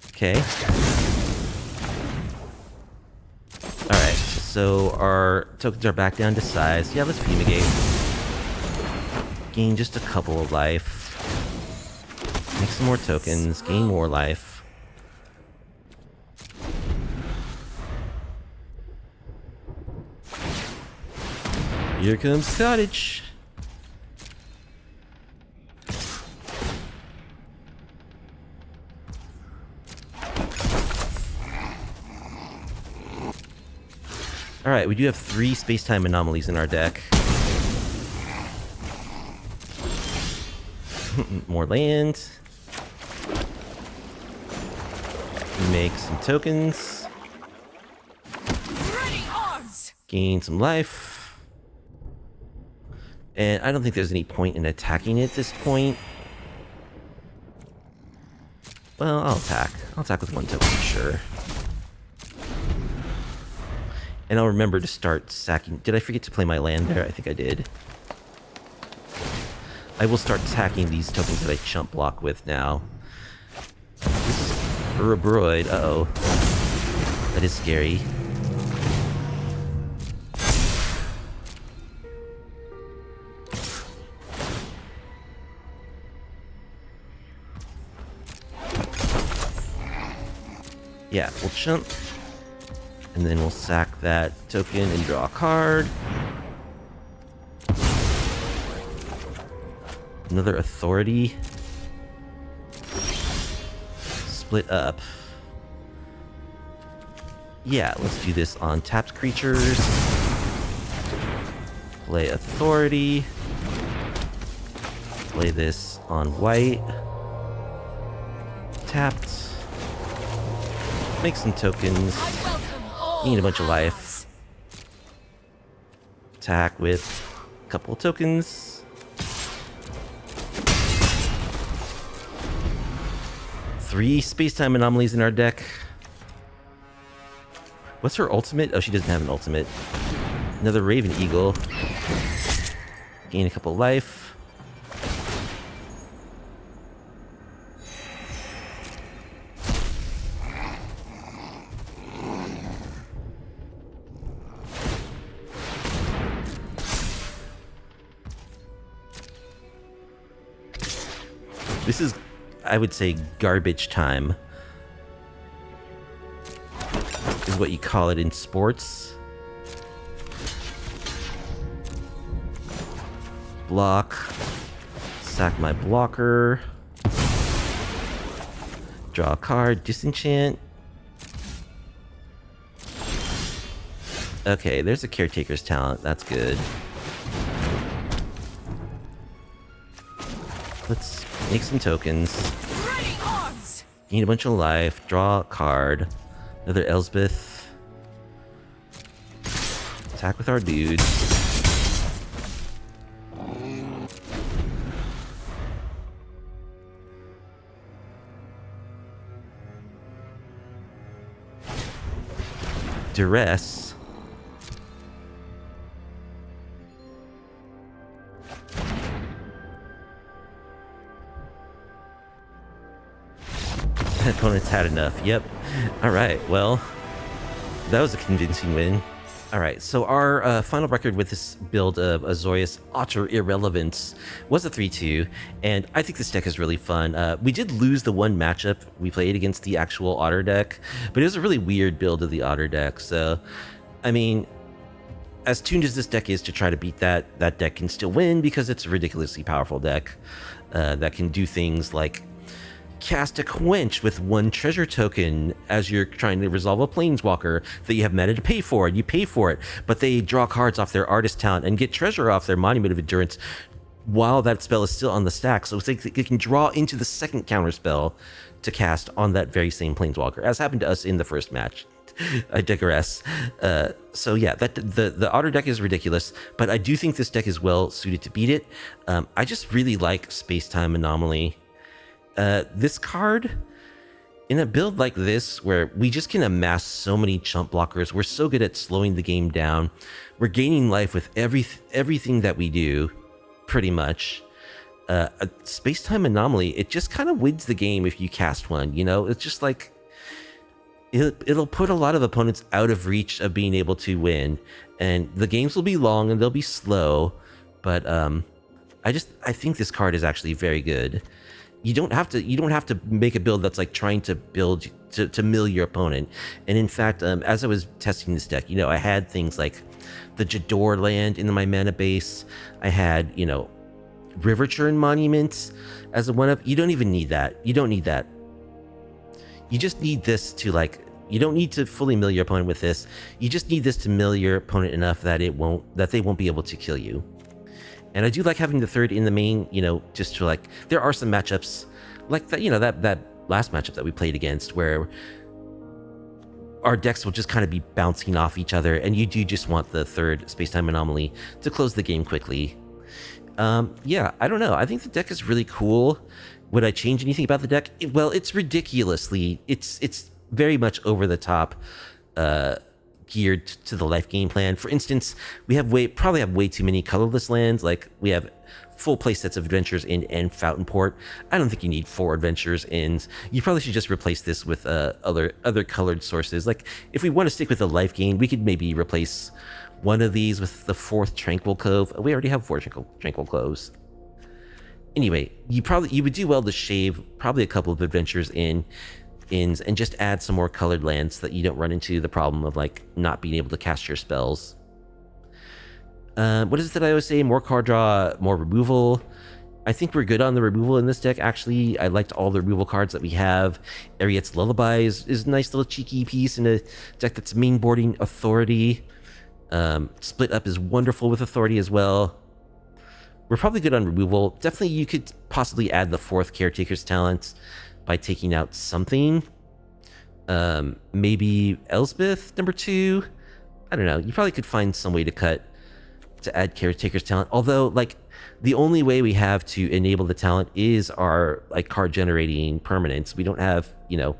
Okay. Alright, so our tokens are back down to size. Yeah, let's fumigate. Gain just a couple of life. Make some more tokens. Gain more life. Here comes cottage. Alright, we do have 3 space-time anomalies in our deck. More land. Make some tokens. Ready arms! Gain some life. And I don't think there's any point in attacking it at this point. Well, I'll attack. I'll attack with 1 token, sure. And I'll remember to start sacking. Did I forget to play my land there? I think I did. I will start sacking these tokens that I chump block with now. This is Urabroid. Uh-oh. That is scary. Yeah, we'll chump. And then we'll sack that token and draw a card. Another authority. Split up. Yeah, let's do this on tapped creatures. Play authority. Play this on white. Tapped. Make some tokens. Gain a bunch of life. Attack with a couple of tokens. 3 space-time anomalies in our deck. What's her ultimate? Oh, she doesn't have an ultimate. Another Raven Eagle. Gain a couple of life. This is, I would say, garbage time. Is what you call it in sports. Block. Sack my blocker. Draw a card. Disenchant. Okay, there's a Caretaker's Talent. That's good. Let's make some tokens. Gain a bunch of life. Draw a card. Another Elsbeth. Attack with our dude. Duress. Opponents had enough. Yep. All right. Well, that was a convincing win. All right. So our final record with this build of Azorious Otter Irrelevance was a 3-2, and I think this deck is really fun. We did lose the one matchup we played against the actual Otter deck, but it was a really weird build of the Otter deck. So, I mean, as tuned as this deck is to try to beat that, that deck can still win because it's a ridiculously powerful deck that can do things like cast a quench with 1 treasure token as you're trying to resolve a planeswalker that you have mana to pay for, and you pay for it, but they draw cards off their artist talent and get treasure off their monument of endurance while that spell is still on the stack. So it's like it can draw into the second counter spell to cast on that very same planeswalker, as happened to us in the first match. I digress. So yeah, the Otter deck is ridiculous, but I do think this deck is well suited to beat it. I just really like Space-Time Anomaly. This card, in a build like this, where we just can amass so many chump blockers, we're so good at slowing the game down. We're gaining life with everything that we do, pretty much. A Space-Time Anomaly, it just kind of wins the game if you cast one, you know? It's just like, it'll put a lot of opponents out of reach of being able to win, and the games will be long and they'll be slow, but I think this card is actually very good. You don't have to make a build that's like trying to build to mill your opponent. And in fact, as I was testing this deck, you know, I had things like the Jador land in my mana base. I had, you know, River Churn Monuments as a one of. You don't even need that. You don't need that. You just need this to, like, you don't need to fully mill your opponent with this. You just need this to mill your opponent enough that they won't be able to kill you. And I do like having the third in the main, you know, just to, like, there are some matchups like that, you know, that last matchup that we played against where our decks will just kind of be bouncing off each other, and you do just want the third Space-Time Anomaly to close the game quickly. Yeah, I don't know. I think the deck is really cool. Would I change anything about the deck? Well, it's ridiculously, it's very much over the top, geared to the life game plan. For instance, we probably have way too many colorless lands. Like, we have full play sets of Adventures Inn and Fountain Port. I don't think you need 4 Adventures Inns. You probably should just replace this with other colored sources. Like, if we want to stick with the life gain, we could maybe replace one of these with the 4th Tranquil Cove. We already have 4 Tranquil Coves. Anyway, you would do well to shave probably a couple of Adventures Inns and just add some more colored lands so that you don't run into the problem of, like, not being able to cast your spells. What is it that I always say? More card draw, more removal. I think we're good on the removal in this deck, actually. I liked all the removal cards that we have. Ariet's Lullaby is a nice little cheeky piece in a deck that's mainboarding Authority. Split Up is wonderful with Authority as well. We're probably good on removal. Definitely you could possibly add the 4th Caretaker's Talent by taking out something. Maybe Elspeth, number 2. I don't know. You probably could find some way to add Caretaker's Talent. Although, like, the only way we have to enable the talent is our, like, card generating permanents. We don't have, you know,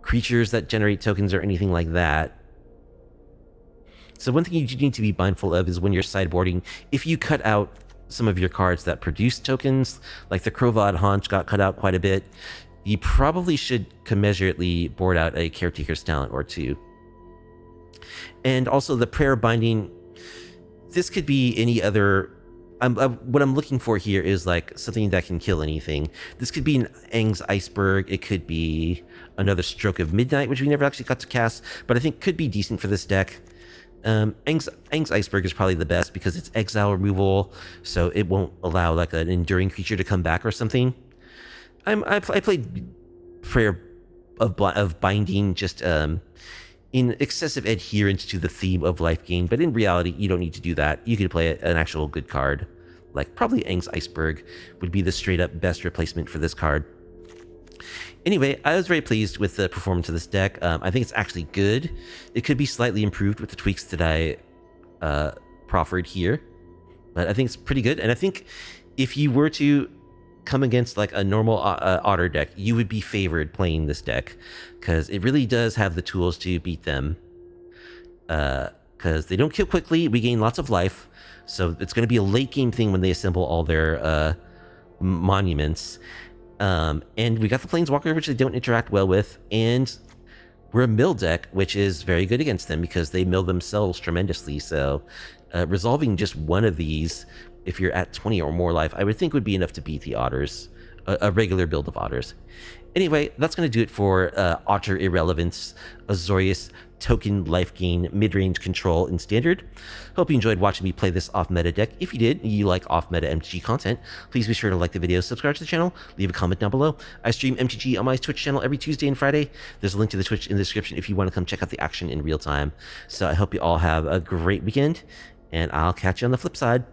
creatures that generate tokens or anything like that. So one thing you need to be mindful of is when you're sideboarding, if you cut out some of your cards that produce tokens, like the Crovad Haunch got cut out quite a bit, you probably should commensurately board out a Caretaker's Talent or 2. And also the Prayer Binding, this could be any other... what I'm looking for here is, like, something that can kill anything. This could be an Aang's Iceberg. It could be another Stroke of Midnight, which we never actually got to cast, but I think could be decent for this deck. Aang's Iceberg is probably the best because it's exile removal, so it won't allow, like, an enduring creature to come back or something. I played Prayer of Binding just in excessive adherence to the theme of life gain, but in reality, you don't need to do that. You could play an actual good card. Like, probably Aang's Iceberg would be the straight-up best replacement for this card. Anyway, I was very pleased with the performance of this deck. I think it's actually good. It could be slightly improved with the tweaks that I proffered here, but I think it's pretty good. And I think if you were to come against, like, a normal Otter deck, you would be favored playing this deck because it really does have the tools to beat them. Because they don't kill quickly, we gain lots of life, so it's going to be a late game thing when they assemble all their monuments. And we got the planeswalker, which they don't interact well with, and we're a mill deck, which is very good against them because they mill themselves tremendously. So resolving just one of these, if you're at 20 or more life, I would think would be enough to beat the Otters, a regular build of Otters. Anyway, that's going to do it for Otter Irrelevance, Azorious, Token, Life Gain, Mid-Range Control, and Standard. Hope you enjoyed watching me play this off-meta deck. If you did, and you like off-meta MTG content, please be sure to like the video, subscribe to the channel, leave a comment down below. I stream MTG on my Twitch channel every Tuesday and Friday. There's a link to the Twitch in the description if you want to come check out the action in real time. So I hope you all have a great weekend, and I'll catch you on the flip side.